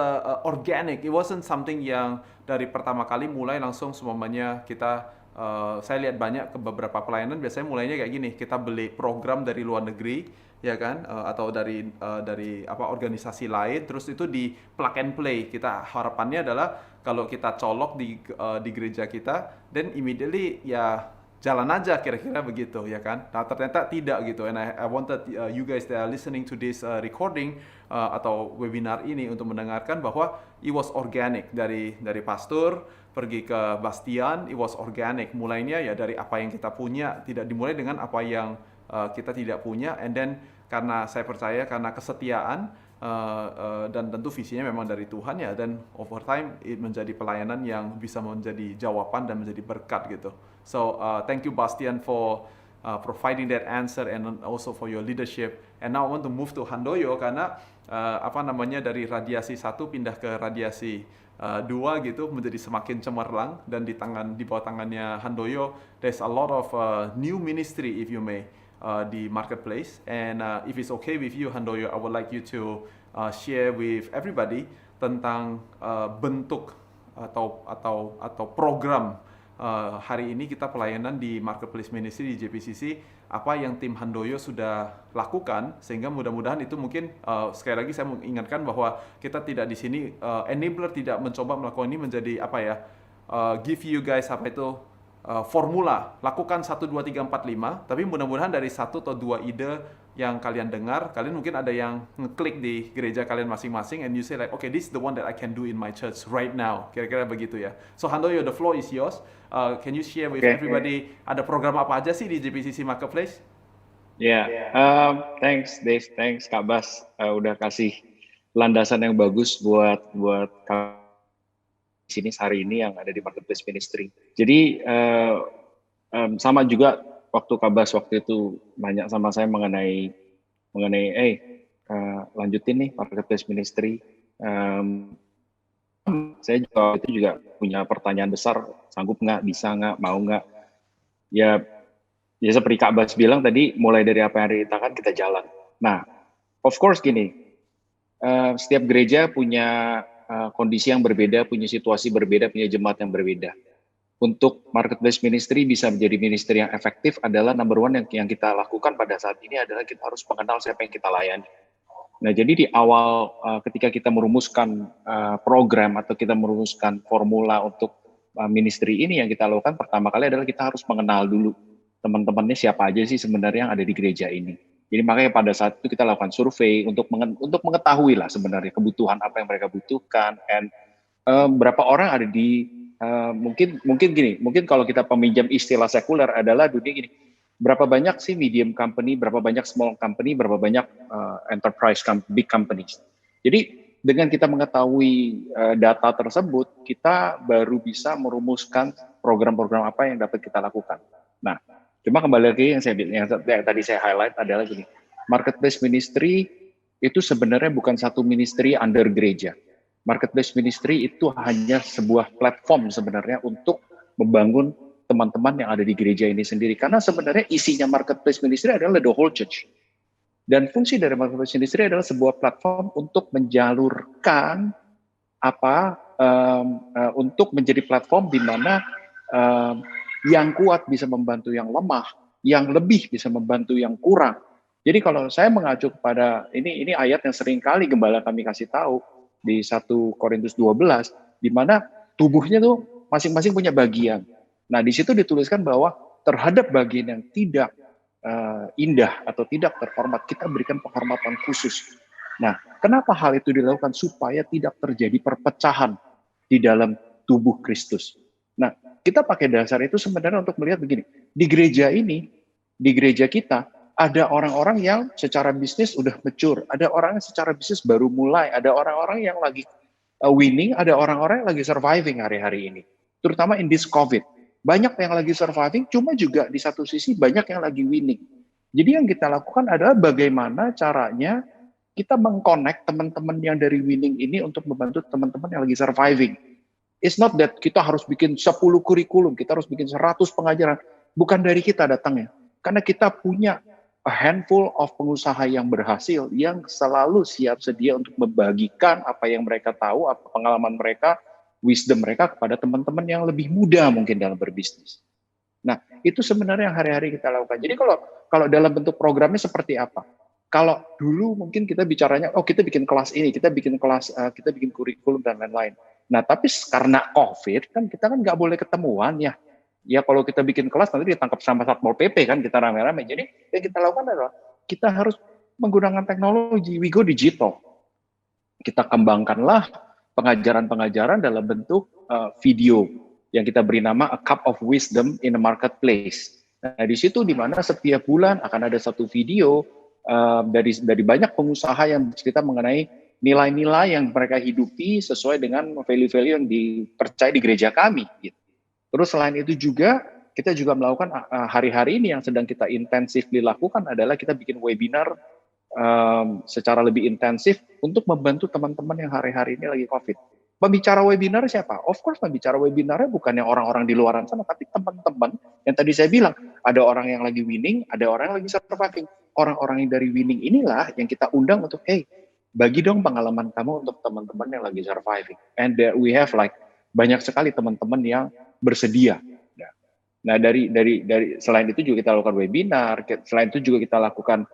organic, it wasn't something yang dari pertama kali mulai langsung semuanya kita. Saya lihat banyak ke beberapa pelayanan biasanya mulainya kayak gini, kita beli program dari luar negeri ya kan, atau dari organisasi lain, terus itu di plug and play. Kita harapannya adalah kalau kita colok di gereja kita, then immediately ya jalan aja kira-kira begitu ya kan. Nah ternyata tidak gitu, and I wanted you guys that are listening to this recording atau webinar ini untuk mendengarkan bahwa it was organic dari pastor pergi ke Bastian, it was organic. Mulainya ya dari apa yang kita punya, tidak dimulai dengan apa yang kita tidak punya, and then karena saya percaya karena kesetiaan dan tentu visinya memang dari Tuhan ya, dan over time it menjadi pelayanan yang bisa menjadi jawaban dan menjadi berkat gitu. So thank you Bastian for providing that answer and also for your leadership. And now I want to move to Handoyo karena dari radiasi 1 pindah ke radiasi 2 gitu, menjadi semakin cemerlang, dan di bawah tangannya Handoyo there's a lot of new ministry if you may di marketplace. And if it's okay with you Handoyo, I would like you to share with everybody tentang bentuk atau program hari ini kita pelayanan di marketplace ministry di JPCC, apa yang tim Handoyo sudah lakukan, sehingga mudah-mudahan itu mungkin sekali lagi saya mengingatkan bahwa kita tidak di sini enabler, tidak mencoba melakukan ini menjadi give you guys formula, lakukan 1, 2, 3, 4, 5, tapi mudah-mudahan dari 1 atau 2 ide yang kalian dengar, kalian mungkin ada yang ngeklik di gereja kalian masing-masing, and you say like, okay, this is the one that I can do in my church right now, kira-kira begitu ya. So Handoyo, the floor is yours. Can you share with everybody, ada program apa aja sih di JPCC Marketplace?
Thanks Dave, thanks Kak Bas, udah kasih landasan yang bagus buat sini hari ini yang ada di Marketplace Ministry. Jadi sama juga waktu Kak Bas waktu itu banyak sama saya mengenai lanjutin nih Marketplace Ministry. Saya juga punya pertanyaan besar, sanggup nggak, bisa nggak, mau nggak? Ya seperti Kak Bas bilang tadi, mulai dari apa yang diceritakan kita jalan. Nah, of course gini, setiap gereja punya kondisi yang berbeda, punya situasi berbeda, punya jemaat yang berbeda. Untuk Marketplace Ministry bisa menjadi ministry yang efektif adalah number one yang kita lakukan pada saat ini adalah kita harus mengenal siapa yang kita layani. Nah, jadi di awal ketika kita merumuskan program atau kita merumuskan formula untuk ministry ini, yang kita lakukan pertama kali adalah kita harus mengenal dulu teman-temannya siapa aja sih sebenarnya yang ada di gereja ini. Jadi makanya pada saat itu kita lakukan survei untuk mengetahui lah sebenarnya kebutuhan apa yang mereka butuhkan, and berapa orang ada di mungkin kalau kita peminjam istilah sekuler adalah dunia gini, berapa banyak sih medium company, berapa banyak small company, berapa banyak enterprise big companies. Jadi dengan kita mengetahui data tersebut, kita baru bisa merumuskan program-program apa yang dapat kita lakukan. Nah, cuma kembali lagi yang tadi saya highlight adalah gini, Marketplace Ministry itu sebenarnya bukan satu ministry under gereja. Marketplace Ministry itu hanya sebuah platform sebenarnya untuk membangun teman-teman yang ada di gereja ini sendiri. Karena sebenarnya isinya Marketplace Ministry adalah the whole church. Dan fungsi dari Marketplace Ministry adalah sebuah platform untuk menjalurkan untuk menjadi platform di mana yang kuat bisa membantu yang lemah, yang lebih bisa membantu yang kurang, Jadi kalau saya mengacu kepada ini ayat yang sering kali gembala kami kasih tahu di 1 Korintus 12, di mana tubuhnya tuh masing-masing punya bagian. Nah, di situ dituliskan bahwa terhadap bagian yang tidak indah atau tidak terhormat, kita berikan penghormatan khusus. Nah, kenapa hal itu dilakukan? Supaya tidak terjadi perpecahan di dalam tubuh Kristus. Nah, kita pakai dasar itu sebenarnya untuk melihat begini, di gereja ini, di gereja kita, ada orang-orang yang secara bisnis udah mature, ada orang yang secara bisnis baru mulai, ada orang-orang yang lagi winning, ada orang-orang yang lagi surviving hari-hari ini. Terutama in this COVID. Banyak yang lagi surviving, cuma juga di satu sisi banyak yang lagi winning. Jadi yang kita lakukan adalah bagaimana caranya kita mengconnect teman-teman yang dari winning ini untuk membantu teman-teman yang lagi surviving. It's not that kita harus bikin 10 kurikulum, kita harus bikin 100 pengajaran. Bukan dari kita datangnya. Karena kita punya a handful of pengusaha yang berhasil, yang selalu siap sedia untuk membagikan apa yang mereka tahu, apa pengalaman mereka, wisdom mereka kepada teman-teman yang lebih muda mungkin dalam berbisnis. Nah, itu sebenarnya yang hari-hari kita lakukan. Jadi kalau dalam bentuk programnya seperti apa? Kalau dulu mungkin kita bicaranya, oh kita bikin kelas ini, kita bikin kelas, kita bikin kurikulum dan lain-lain. Nah, tapi karena COVID kan kita kan nggak boleh ketemuan ya. Ya kalau kita bikin kelas nanti ditangkap sama Satpol PP kan, kita rame-rame. Jadi yang kita lakukan adalah kita harus menggunakan teknologi, we go digital. Kita kembangkanlah pengajaran-pengajaran dalam bentuk video yang kita beri nama A Cup of Wisdom in a Marketplace. Nah, di situ di mana setiap bulan akan ada satu video dari banyak pengusaha yang cerita mengenai nilai-nilai yang mereka hidupi sesuai dengan value-value yang dipercaya di gereja kami. Gitu. Terus selain itu juga kita juga melakukan hari-hari ini yang sedang kita intensif dilakukan adalah kita bikin webinar secara lebih intensif untuk membantu teman-teman yang hari-hari ini lagi COVID. Pembicara webinar siapa? Of course pembicara webinarnya bukan yang orang-orang di luar sana, tapi teman-teman yang tadi saya bilang, ada orang yang lagi winning, ada orang yang lagi surviving. Orang-orang yang dari winning inilah yang kita undang untuk, hey, bagi dong pengalaman kamu untuk teman-teman yang lagi surviving. And we have like banyak sekali teman-teman yang bersedia. Nah, dari selain itu juga kita lakukan webinar, selain itu juga kita lakukan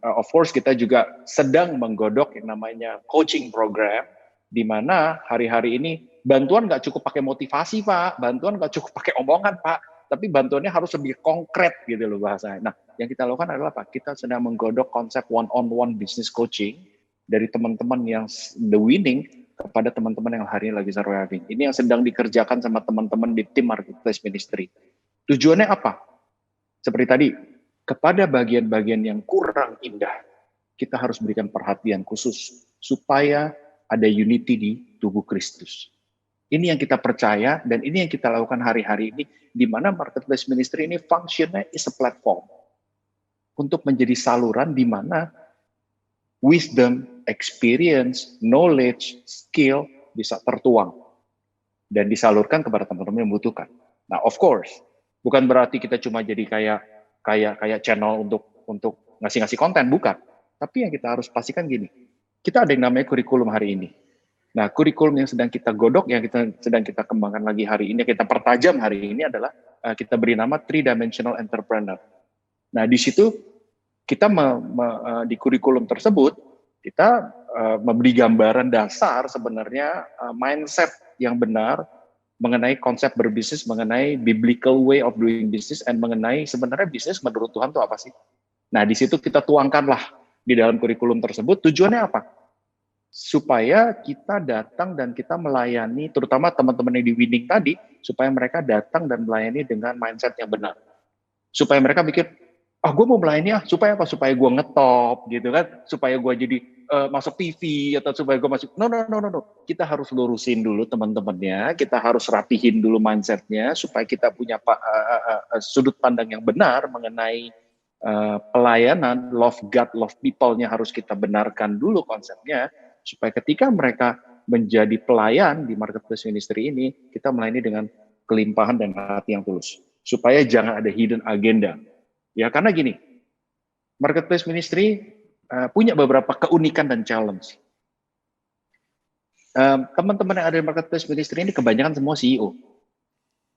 of course kita juga sedang menggodok yang namanya coaching program, di mana hari-hari ini bantuan nggak cukup pakai motivasi Pak, bantuan nggak cukup pakai omongan Pak, tapi bantuannya harus lebih konkret gitu loh bahasanya. Nah, yang kita lakukan adalah Pak, kita sedang menggodok konsep one-on-one business coaching dari teman-teman yang the winning kepada teman-teman yang hari ini lagi surviving. Ini yang sedang dikerjakan sama teman-teman di tim Marketplace Ministry. Tujuannya apa? Seperti tadi, kepada bagian-bagian yang kurang indah, kita harus berikan perhatian khusus supaya ada unity di tubuh Kristus. Ini yang kita percaya dan ini yang kita lakukan hari-hari ini, di mana Marketplace Ministry ini fungsinya is a platform untuk menjadi saluran di mana wisdom, experience, knowledge, skill bisa tertuang dan disalurkan kepada teman-teman yang membutuhkan. Nah, of course, bukan berarti kita cuma jadi kayak channel untuk ngasih konten, bukan. Tapi yang kita harus pastikan gini, kita ada yang namanya kurikulum hari ini. Nah, kurikulum yang sedang kita godok, yang sedang kita kembangkan lagi hari ini, kita pertajam hari ini adalah kita beri nama 3-dimensional entrepreneur. Nah, di situ kita di kurikulum tersebut, kita memberi gambaran dasar sebenarnya mindset yang benar mengenai konsep berbisnis, mengenai biblical way of doing business, and mengenai sebenarnya bisnis menurut Tuhan itu apa sih? Nah, di situ kita tuangkanlah di dalam kurikulum tersebut. Tujuannya apa? Supaya kita datang dan kita melayani, terutama teman-teman yang di winning tadi, supaya mereka datang dan melayani dengan mindset yang benar. Supaya mereka mikir, gue mau melayani supaya apa? Supaya gue ngetop, gitu kan? Supaya gue jadi masuk TV, atau supaya gue masuk, no. Kita harus lurusin dulu teman-temannya, kita harus rapihin dulu mindsetnya, supaya kita punya sudut pandang yang benar mengenai pelayanan, love God, love people-nya harus kita benarkan dulu konsepnya, supaya ketika mereka menjadi pelayan di Marketplace Ministry ini, kita melayani dengan kelimpahan dan hati yang tulus. Supaya jangan ada hidden agenda. Ya, karena gini, Marketplace Ministry punya beberapa keunikan dan challenge. Teman-teman yang ada di Marketplace Ministry ini kebanyakan semua CEO.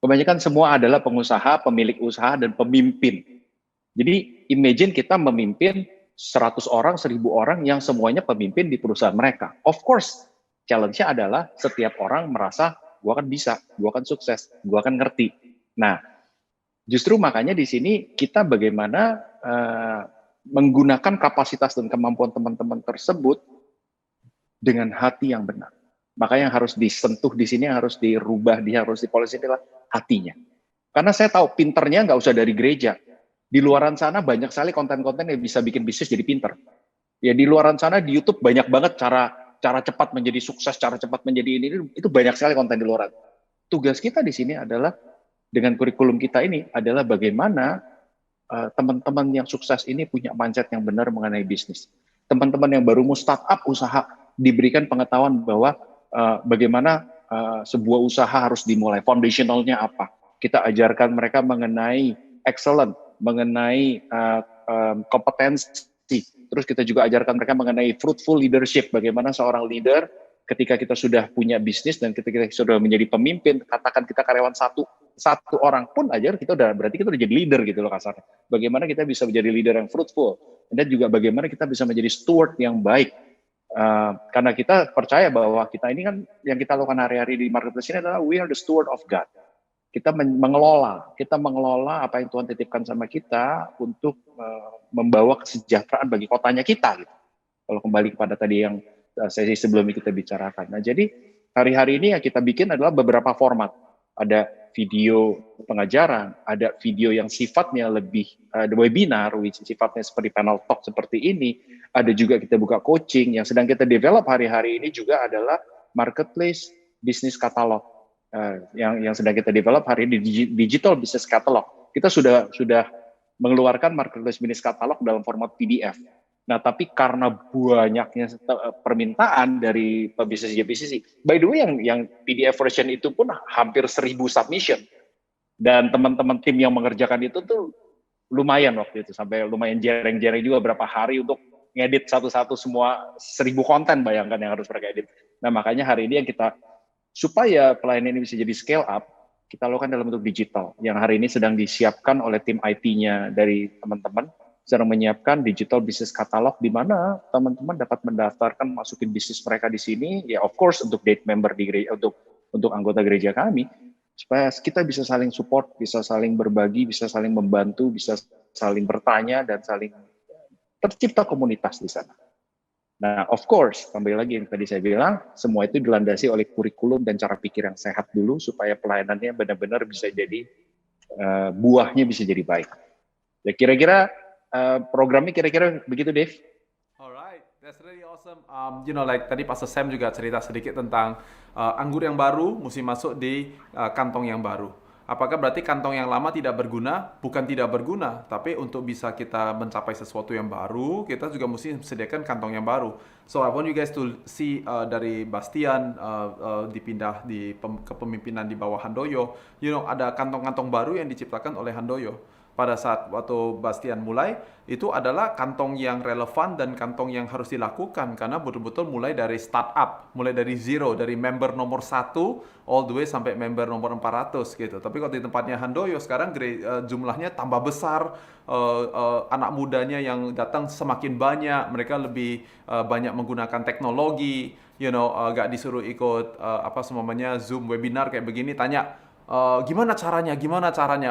Kebanyakan semua adalah pengusaha, pemilik usaha, dan pemimpin. Jadi imagine kita memimpin 100 orang, 1000 orang yang semuanya pemimpin di perusahaan mereka. Of course, challenge-nya adalah setiap orang merasa gua kan bisa, gua kan sukses, gua kan ngerti. Nah, justru makanya di sini kita bagaimana menggunakan kapasitas dan kemampuan teman-teman tersebut dengan hati yang benar. Makanya yang harus disentuh di sini, yang harus dirubah, harus dipolisi adalah hatinya. Karena saya tahu pinternya nggak usah dari gereja. Di luaran sana banyak sekali konten-konten yang bisa bikin bisnis jadi pinter. Ya di luaran sana di YouTube banyak banget cara cepat menjadi sukses, cara cepat menjadi ini itu banyak sekali konten di luaran. Tugas kita di sini adalah dengan kurikulum kita ini adalah bagaimana teman-teman yang sukses ini punya mindset yang benar mengenai bisnis. Teman-teman yang baru mau startup usaha diberikan pengetahuan bahwa bagaimana sebuah usaha harus dimulai, foundationalnya apa. Kita ajarkan mereka mengenai excellent, mengenai kompetensi. Terus kita juga ajarkan mereka mengenai fruitful leadership, bagaimana seorang leader ketika kita sudah punya bisnis dan ketika kita sudah menjadi pemimpin, katakan kita karyawan satu orang pun aja kita berarti kita udah jadi leader gitu loh kasarnya. Bagaimana kita bisa menjadi leader yang fruitful dan juga bagaimana kita bisa menjadi steward yang baik. Karena kita percaya bahwa kita ini kan yang kita lakukan hari-hari di marketplace ini adalah we are the steward of God. Kita mengelola apa yang Tuhan titipkan sama kita untuk membawa kesejahteraan bagi kotanya kita gitu. Kalau kembali kepada tadi yang sesi sebelumnya kita bicarakan. Nah, jadi hari-hari ini yang kita bikin adalah beberapa format. Ada video pengajaran, ada video yang sifatnya lebih webinar, which sifatnya seperti panel talk seperti ini. Ada juga kita buka coaching, yang sedang kita develop hari-hari ini juga adalah marketplace bisnis katalog. Yang sedang kita develop hari ini digital business catalog. Kita sudah mengeluarkan marketplace business catalog dalam format PDF. Nah, tapi karena banyaknya permintaan dari pebisnis JPCC, by the way yang PDF version itu pun hampir 1000 submission. Dan teman-teman tim yang mengerjakan itu tuh lumayan waktu itu, sampai lumayan jereng-jereng juga berapa hari untuk ngedit satu-satu semua 1000 konten, bayangkan yang harus mereka edit. Nah, makanya hari ini yang kita supaya pelayanan ini bisa jadi scale up, kita lakukan dalam bentuk digital, yang hari ini sedang disiapkan oleh tim IT-nya dari teman-teman, sedang menyiapkan digital business catalog di mana teman-teman dapat mendaftarkan, masukin bisnis mereka di sini, ya of course untuk date member di gereja, untuk anggota gereja kami, supaya kita bisa saling support, bisa saling berbagi, bisa saling membantu, bisa saling bertanya, dan saling tercipta komunitas di sana. Nah, of course, kembali lagi yang tadi saya bilang, semua itu dilandasi oleh kurikulum dan cara pikir yang sehat dulu, supaya pelayanannya benar-benar bisa jadi, buahnya bisa jadi baik. Ya kira-kira, programnya kira-kira begitu, Dave?
Alright, that's really awesome. Like tadi Pastor Sam juga cerita sedikit tentang anggur yang baru mesti masuk di kantong yang baru. Apakah berarti kantong yang lama tidak berguna? Bukan tidak berguna, tapi untuk bisa kita mencapai sesuatu yang baru, kita juga mesti sediakan kantong yang baru. So I want you guys to see dari Bastian dipindah di kepemimpinan di bawah Handoyo, ada kantong-kantong baru yang diciptakan oleh Handoyo. Pada saat waktu Bastian mulai, itu adalah kantong yang relevan dan kantong yang harus dilakukan, karena betul-betul mulai dari startup, mulai dari zero, dari member nomor 1 all the way sampai member nomor 400 gitu. Tapi kalau di tempatnya Handoyo sekarang jumlahnya tambah besar, anak mudanya yang datang semakin banyak, mereka lebih banyak menggunakan teknologi, gak disuruh ikut Zoom webinar kayak begini, tanya gimana caranya?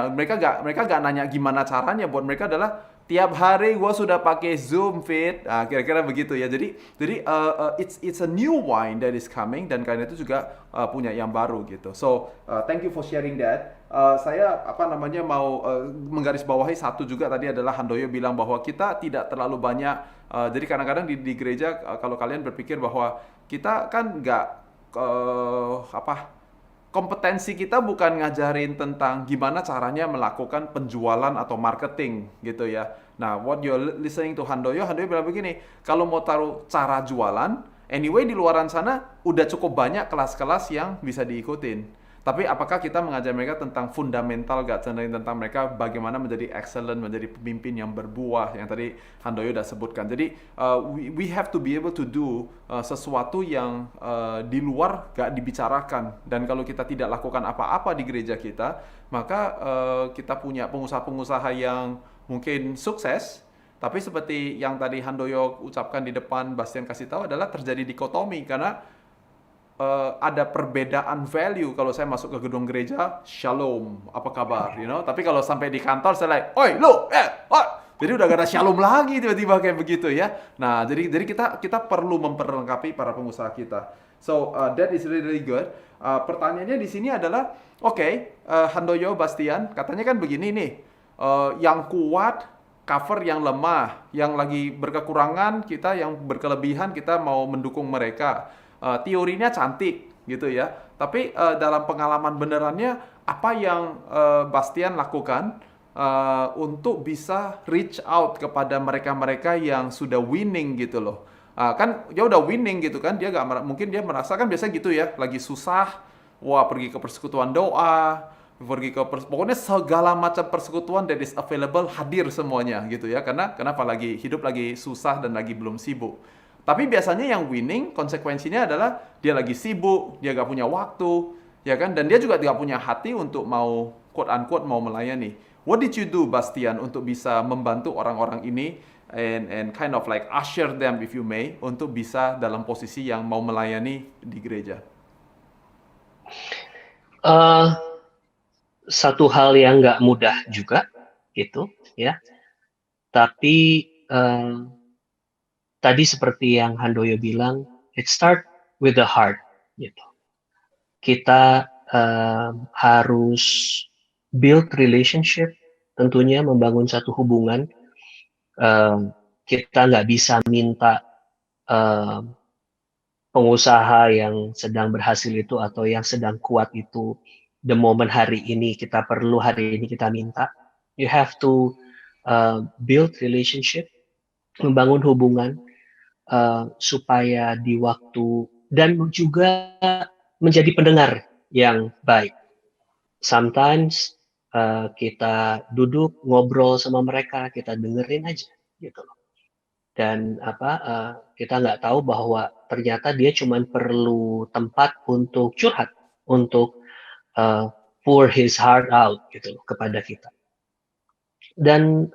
Mereka gak nanya gimana caranya, buat mereka adalah tiap hari gue sudah pakai Zoom Fit, kira-kira begitu ya. Jadi it's a new wine that is coming, dan karena itu juga punya yang baru gitu. So thank you for sharing that. Saya mau menggarisbawahi satu juga tadi adalah Handoyo bilang bahwa kita tidak terlalu banyak. Jadi kadang-kadang di gereja kalau kalian berpikir bahwa kita kan nggak kompetensi kita bukan ngajarin tentang gimana caranya melakukan penjualan atau marketing gitu ya. Nah, what you're listening to Handoyo bilang begini, kalau mau taruh cara jualan, anyway di luaran sana udah cukup banyak kelas-kelas yang bisa diikutin. Tapi apakah kita mengajar mereka tentang fundamental, tentang mereka bagaimana menjadi excellent, menjadi pemimpin yang berbuah, yang tadi Handoyo udah sebutkan. Jadi we have to be able to do sesuatu yang di luar gak dibicarakan. Dan kalau kita tidak lakukan apa-apa di gereja kita, maka kita punya pengusaha-pengusaha yang mungkin sukses, tapi seperti yang tadi Handoyo ucapkan di depan, Bastian kasih tahu adalah terjadi dikotomi karena ada perbedaan value. Kalau saya masuk ke gedung gereja, shalom, apa kabar, Tapi kalau sampai di kantor saya like, oi lu, oi. Jadi udah gak ada shalom lagi tiba-tiba kayak begitu ya. Nah, jadi kita perlu memperlengkapi para pengusaha kita. So that is really, really good. Pertanyaannya di sini adalah, oke, Handoyo, Bastian, katanya kan begini nih, yang kuat cover yang lemah, yang lagi berkekurangan kita, yang berkelebihan kita mau mendukung mereka. Teorinya cantik gitu ya, tapi dalam pengalaman benerannya apa yang Bastian lakukan untuk bisa reach out kepada mereka-mereka yang sudah winning gitu loh. Kan dia udah winning gitu kan, dia mungkin dia merasa kan biasa gitu ya, lagi susah, wah pergi ke persekutuan doa, pergi ke pokoknya segala macam persekutuan that is available hadir semuanya gitu ya, karena kenapa lagi hidup lagi susah dan lagi belum sibuk. Tapi biasanya yang winning konsekuensinya adalah dia lagi sibuk, dia gak punya waktu, ya kan, dan dia juga tidak punya hati untuk mau quote unquote mau melayani. What did you do, Bastian, untuk bisa membantu orang-orang ini and kind of like usher them, if you may, untuk bisa dalam posisi yang mau melayani di gereja?
Satu hal yang nggak mudah juga, gitu ya. Tapi tadi seperti yang Handoyo bilang, it start with the heart, gitu. Kita harus build relationship, tentunya membangun satu hubungan. Kita nggak bisa minta pengusaha yang sedang berhasil itu atau yang sedang kuat itu the moment hari ini kita perlu, hari ini kita minta. You have to build relationship, membangun hubungan supaya di waktu dan juga menjadi pendengar yang baik. Sometimes kita duduk ngobrol sama mereka, kita dengerin aja gitu loh. Dan kita nggak tahu bahwa ternyata dia cuma perlu tempat untuk curhat, untuk pour his heart out gitu loh kepada kita. Dan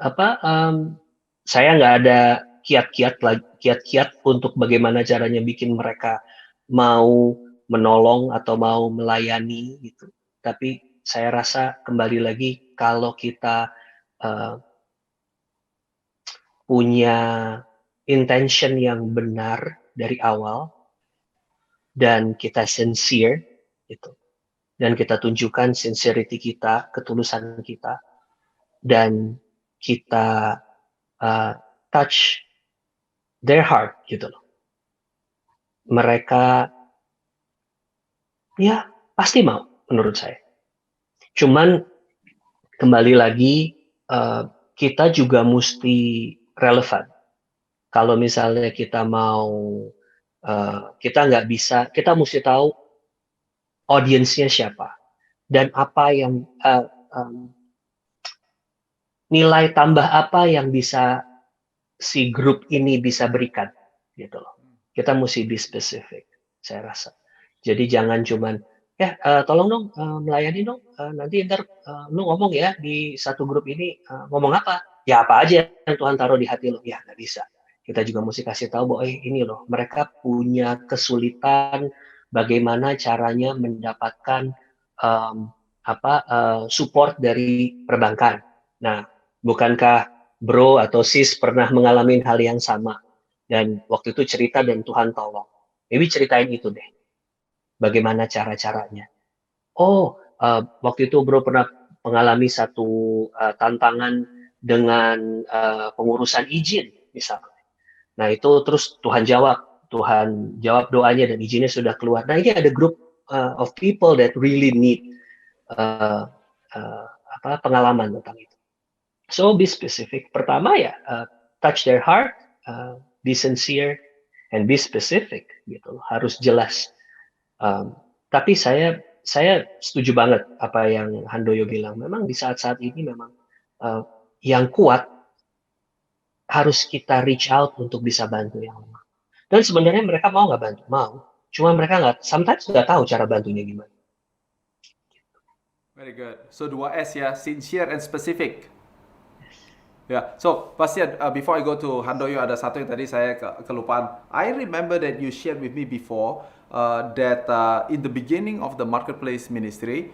saya nggak ada kiat-kiat untuk bagaimana caranya bikin mereka mau menolong atau mau melayani gitu. Tapi saya rasa kembali lagi kalau kita punya intention yang benar dari awal dan kita sincere gitu. Dan kita tunjukkan sincerity kita, ketulusan kita, dan kita touch their heart gitu loh. Mereka ya pasti mau menurut saya. Cuman kembali lagi kita juga mesti relevan. Kalau misalnya kita mau kita nggak bisa, kita mesti tahu audiensnya siapa dan apa yang nilai tambah apa yang bisa si grup ini bisa berikan gitu loh. Kita mesti be specific, saya rasa. Jadi jangan cuman tolong dong melayani dong, nanti ntar lu ngomong ya di satu grup ini, ngomong apa? Ya apa aja yang Tuhan taruh di hati lo. Ya nggak bisa. Kita juga mesti kasih tahu bahwa ini loh, mereka punya kesulitan bagaimana caranya mendapatkan support dari perbankan. Nah, bukankah bro atau sis pernah mengalami hal yang sama? Dan waktu itu cerita dan Tuhan tolong. Maybe ceritain itu deh. Bagaimana cara-caranya. Waktu itu bro pernah mengalami satu tantangan dengan pengurusan izin misalnya. Nah itu terus Tuhan jawab doanya dan izinnya sudah keluar. Nah ini ada grup of people that really need pengalaman tentang itu. So be specific. Pertama ya touch their heart, be sincere, and be specific gitu. Harus jelas. Tapi saya setuju banget apa yang Handoyo bilang. Memang di saat-saat ini memang yang kuat harus kita reach out untuk bisa bantu yang lemah. Dan sebenarnya mereka mau nggak bantu? Mau. Cuma mereka sometimes nggak tahu cara bantunya gimana.
Very good. So 2S ya, sincere and specific. Yeah. So, Bastian, before I go to Handoyo, ada satu yang tadi saya kelupaan. I remember that you shared with me before that in the beginning of the marketplace ministry,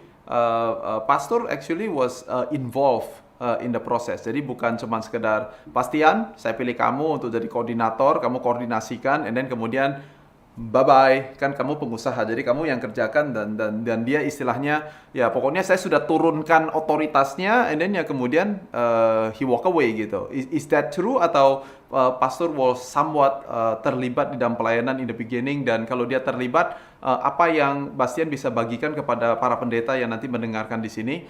pastor actually was involved in the process. Jadi bukan cuma sekedar Bastian, saya pilih kamu untuk jadi koordinator, kamu koordinasikan, and then kemudian bye bye, kan kamu pengusaha, jadi kamu yang kerjakan, dan dia istilahnya ya pokoknya saya sudah turunkan otoritasnya, and then ya kemudian he walk away gitu. Is that true, atau pastor was somewhat terlibat di dalam pelayanan in the beginning, dan kalau dia terlibat, apa yang Bastian bisa bagikan kepada para pendeta yang nanti mendengarkan di sini,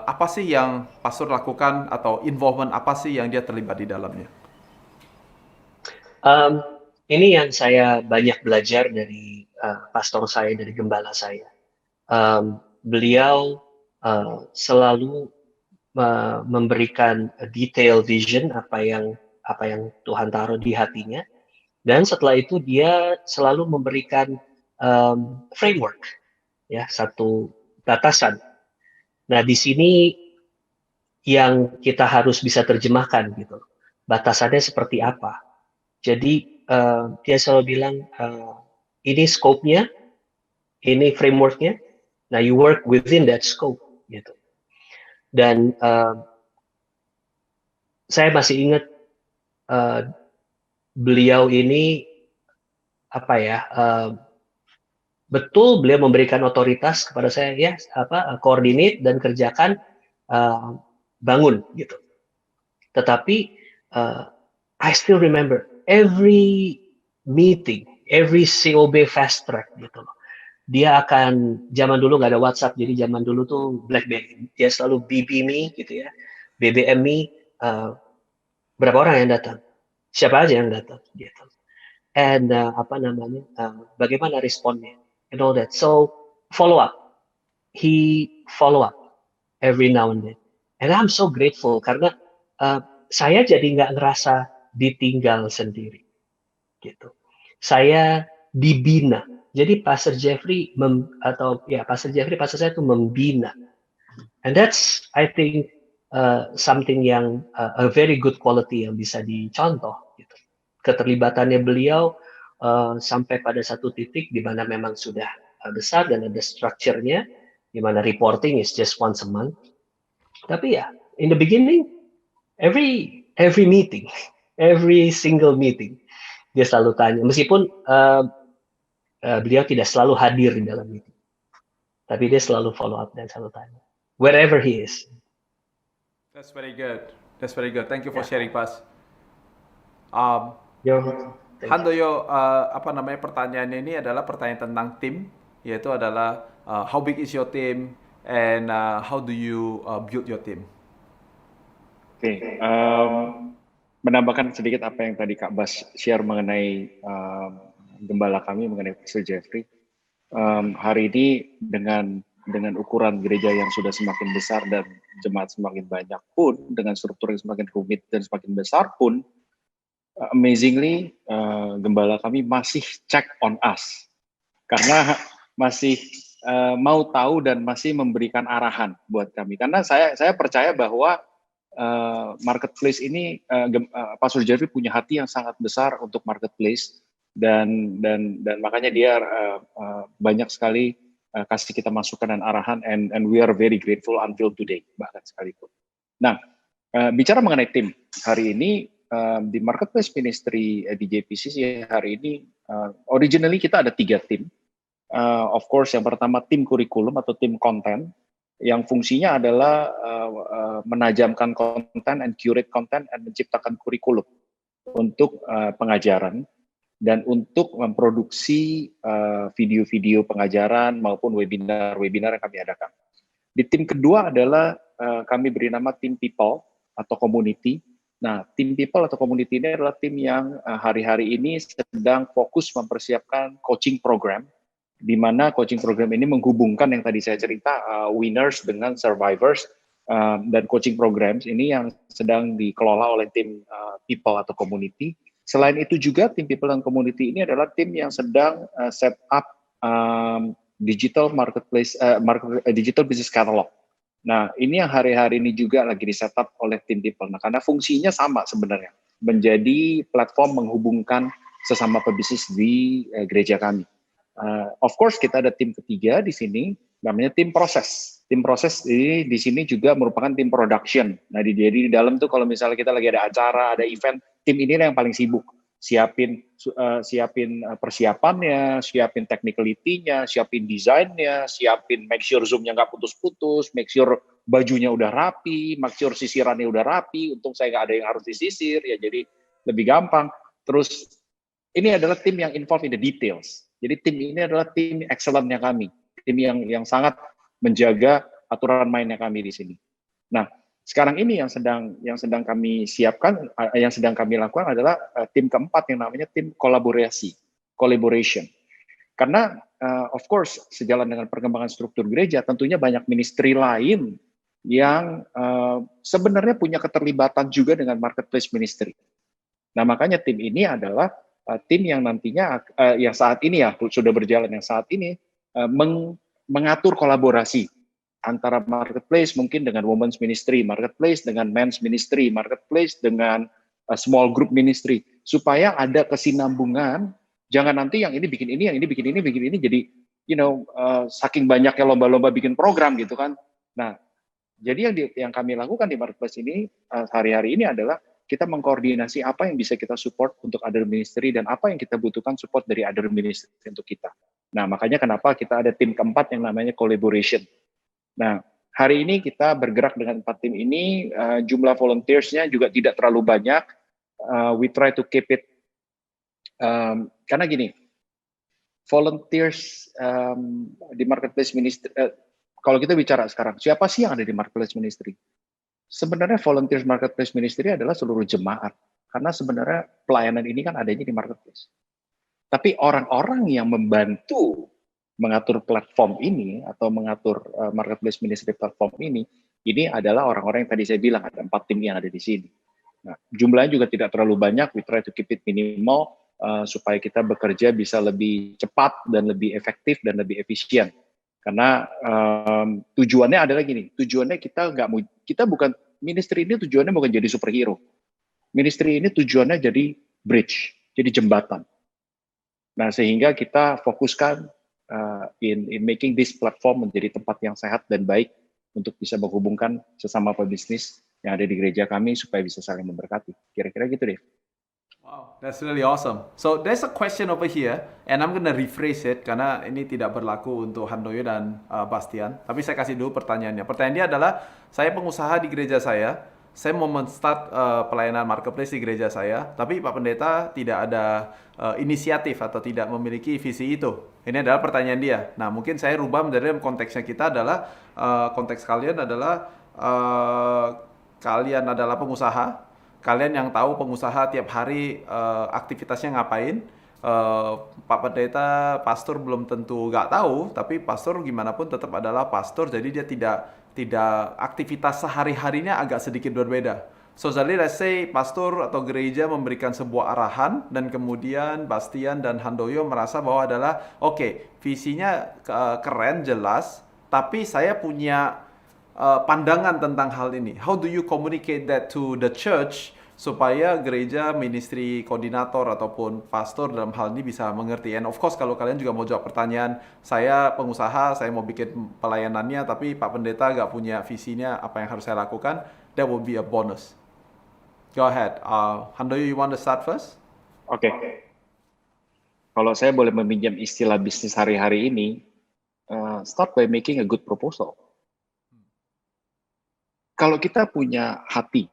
apa sih yang pastor lakukan, atau involvement apa sih yang dia terlibat di dalamnya?
Ini yang saya banyak belajar dari pastor saya, dari gembala saya. Beliau selalu memberikan detail vision apa yang Tuhan taruh di hatinya, dan setelah itu dia selalu memberikan framework, ya, satu batasan. Nah, di sini yang kita harus bisa terjemahkan gitu, batasannya seperti apa. Jadi dia selalu bilang ini scope-nya, ini framework-nya. Nah, you work within that scope gitu. Dan saya masih ingat beliau ini betul beliau memberikan otoritas kepada saya, ya, coordinate dan kerjakan, bangun gitu. Tetapi I still remember every meeting, every COB fast track gitu loh. Dia akan, zaman dulu nggak ada WhatsApp, jadi zaman dulu tuh BlackBerry. Dia selalu BB me gitu ya, BBM me, berapa orang yang datang, siapa aja yang datang gitu. And bagaimana responnya and all that. So follow up, he follow up every now and then. And I'm so grateful karena saya jadi nggak ngerasa ditinggal sendiri, gitu. Saya dibina. Jadi Pastor Jeffrey Pastor saya itu membina. And that's, I think, something yang a very good quality yang bisa dicontoh. Gitu. Keterlibatannya beliau sampai pada satu titik di mana memang sudah besar dan ada structure-nya, di mana reporting is just once a month. Tapi ya, in the beginning, every meeting, every single meeting, dia selalu tanya, meskipun beliau tidak selalu hadir di dalam meeting, tapi dia selalu follow up dan selalu tanya, wherever he is.
That's very good. That's very good. Thank you for sharing, Pas. Handoyo, pertanyaannya ini adalah pertanyaan tentang tim, yaitu adalah how big is your team and how do you build your team?
Oke, menambahkan sedikit apa yang tadi Kak Bas share mengenai gembala kami, mengenai Pastor Jeffrey. Hari ini dengan ukuran gereja yang sudah semakin besar dan jemaat semakin banyak pun, dengan struktur yang semakin rumit dan semakin besar pun, amazingly, gembala kami masih check on us, karena masih mau tahu dan masih memberikan arahan buat kami. Karena saya percaya bahwa marketplace ini, Pastor Jeffrey punya hati yang sangat besar untuk marketplace, dan makanya dia banyak sekali kasih kita masukan dan arahan, and we are very grateful until today, bahkan sekalipun. Nah, bicara mengenai tim, hari ini di marketplace ministry di JPCC hari ini, originally kita ada 3 tim. Of course, yang pertama tim kurikulum atau tim konten, yang fungsinya adalah menajamkan konten and curate konten and menciptakan kurikulum untuk pengajaran dan untuk memproduksi video-video pengajaran maupun webinar-webinar yang kami adakan. Di tim kedua adalah kami beri nama tim people atau community. Nah, tim people atau community ini adalah tim yang hari-hari ini sedang fokus mempersiapkan coaching program, di mana coaching program ini menghubungkan yang tadi saya cerita, winners dengan survivors, dan coaching programs ini yang sedang dikelola oleh tim people atau community. Selain itu juga tim people dan community ini adalah tim yang sedang set up digital marketplace, digital business catalog. Nah, ini yang hari-hari ini juga lagi di-setup oleh tim people. Nah, karena fungsinya sama sebenarnya, menjadi platform menghubungkan sesama pebisnis di gereja kami. Of course, kita ada tim ketiga di sini, namanya tim proses. Tim proses ini di sini juga merupakan tim production. Nah, jadi di dalam tuh kalau misalnya kita lagi ada acara, ada event, tim ini yang paling sibuk. Siapin persiapannya, siapin technicality-nya, siapin desainnya, siapin make sure zoom-nya nggak putus-putus, make sure bajunya udah rapi, make sure sisirannya udah rapi, untung saya nggak ada yang harus disisir, ya jadi lebih gampang. Terus ini adalah tim yang involved in the details. Jadi tim ini adalah tim excellent-nya kami, tim yang sangat menjaga aturan mainnya kami di sini. Nah, sekarang ini yang sedang kami siapkan, yang sedang kami lakukan adalah tim keempat yang namanya tim collaboration. Karena of course sejalan dengan perkembangan struktur gereja, tentunya banyak ministry lain yang sebenarnya punya keterlibatan juga dengan marketplace ministry. Nah, makanya tim ini adalah tim yang nantinya yang saat ini ya sudah berjalan yang saat ini mengatur kolaborasi antara marketplace mungkin dengan women's ministry, marketplace dengan men's ministry, marketplace dengan small group ministry, supaya ada kesinambungan. Jangan nanti yang ini bikin ini, yang ini bikin ini, bikin ini, jadi saking banyaknya lomba-lomba bikin program gitu kan. Nah, jadi yang kami lakukan di marketplace ini hari-hari ini adalah kita mengkoordinasi apa yang bisa kita support untuk other ministry dan apa yang kita butuhkan support dari other ministry untuk kita. Nah, makanya kenapa kita ada tim keempat yang namanya collaboration. Nah, hari ini kita bergerak dengan 4 tim ini, jumlah volunteers-nya juga tidak terlalu banyak. We try to keep it, karena gini, volunteers di marketplace ministry, kalau kita bicara sekarang, siapa sih yang ada di marketplace ministry? Sebenarnya volunteers marketplace ministry adalah seluruh jemaat, karena sebenarnya pelayanan ini kan adanya di marketplace. Tapi orang-orang yang membantu mengatur platform ini atau mengatur marketplace ministry platform ini adalah orang-orang yang tadi saya bilang ada 4 tim yang ada di sini. Nah, jumlahnya juga tidak terlalu banyak, we try to keep it minimal supaya kita bekerja bisa lebih cepat dan lebih efektif dan lebih efisien. Karena tujuannya adalah gini, tujuannya kita bukan ministry ini tujuannya bukan jadi superhero. Ministry ini tujuannya jadi bridge, jadi jembatan. Nah, sehingga kita fokuskan in making this platform menjadi tempat yang sehat dan baik untuk bisa menghubungkan sesama pebisnis yang ada di gereja kami supaya bisa saling memberkati. Kira-kira gitu deh.
Wow, that's really awesome. So there's a question over here, and I'm gonna rephrase it karena ini tidak berlaku untuk Handoyo dan Bastian. Tapi saya kasih dulu pertanyaannya. Pertanyaannya adalah, saya pengusaha di gereja saya mau men-start pelayanan marketplace di gereja saya, tapi Pak Pendeta tidak ada inisiatif atau tidak memiliki visi itu. Ini adalah pertanyaan dia. Nah, mungkin saya rubah menjadi konteksnya kita adalah, konteks kalian adalah, kalian adalah pengusaha. Kalian yang tahu pengusaha tiap hari aktivitasnya ngapain. Pak Pendeta, pastor belum tentu nggak tahu, tapi pastor gimana pun tetap adalah pastor, jadi dia tidak aktivitas sehari-harinya agak sedikit berbeda. So, jadi let's say pastor atau gereja memberikan sebuah arahan dan kemudian Bastian dan Handoyo merasa bahwa adalah oke, visinya keren, jelas, tapi saya punya pandangan tentang hal ini. How do you communicate that to the church supaya gereja, ministry koordinator ataupun pastor dalam hal ini bisa mengerti? And of course kalau kalian juga mau jawab pertanyaan, saya pengusaha, saya mau bikin pelayanannya, tapi Pak Pendeta gak punya visinya apa yang harus saya lakukan, that would be a bonus. Go ahead. Handoyo, you want to start first?
Oke. Kalau saya boleh meminjam istilah bisnis hari-hari ini, start by making a good proposal. Kalau kita punya hati,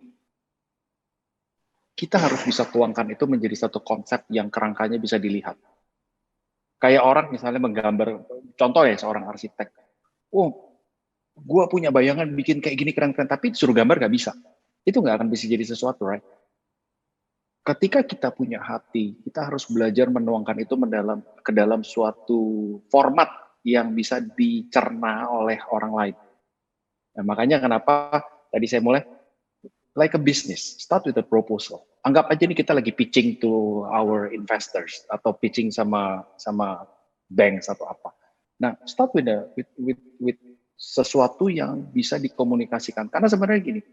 kita harus bisa tuangkan itu menjadi satu konsep yang kerangkanya bisa dilihat. Kayak orang misalnya menggambar, contoh ya seorang arsitek. Oh, gua punya bayangan bikin kayak gini keren-keren, tapi suruh gambar nggak bisa. Itu nggak akan bisa jadi sesuatu, right? Ketika kita punya hati, kita harus belajar menuangkan itu ke dalam suatu format yang bisa dicerna oleh orang lain. Nah, makanya kenapa tadi saya mulai like a business, start with a proposal. Anggap aja nih kita lagi pitching to our investors atau pitching sama banks atau apa. Nah, start with sesuatu yang bisa dikomunikasikan. Karena sebenarnya gini,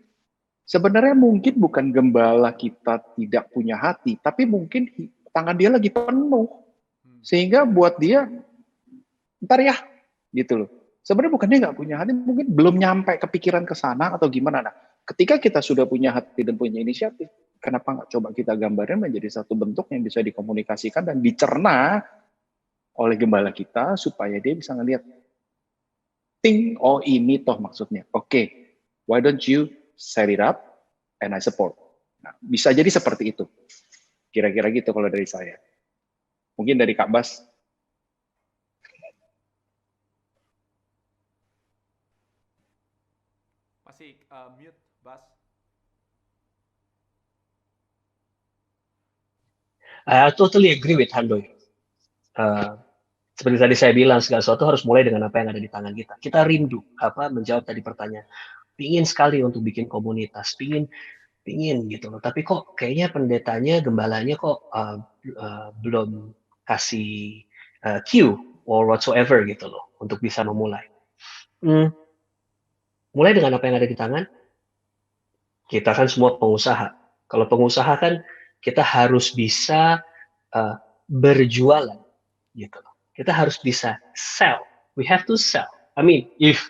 sebenarnya mungkin bukan gembala kita tidak punya hati, tapi mungkin tangan dia lagi penuh. Sehingga buat dia, ntar ya, gitu loh. Sebenarnya bukan dia nggak punya hati, mungkin belum nyampe kepikiran ke sana atau gimana. Nah, ketika kita sudah punya hati dan punya inisiatif, kenapa nggak coba kita gambarnya menjadi satu bentuk yang bisa dikomunikasikan dan dicerna oleh gembala kita supaya dia bisa ngelihat, ting, oh ini toh maksudnya. Oke, why don't you set it up and I support. Nah, bisa jadi seperti itu. Kira-kira gitu kalau dari saya. Mungkin dari Kak Bas.
Masih mute, Bas.
I totally agree with Handoy. Seperti tadi saya bilang, segala sesuatu harus mulai dengan apa yang ada di tangan kita. Kita rindu menjawab tadi pertanyaan. Pingin sekali untuk bikin komunitas, pingin gitu loh. Tapi kok kayaknya pendetanya, gembalanya kok belum kasih cue or whatsoever gitu loh untuk bisa memulai. Mulai dengan apa yang ada di tangan. Kita kan semua pengusaha. Kalau pengusaha kan kita harus bisa berjualan gitu loh. Kita harus bisa sell. We have to sell. I mean, if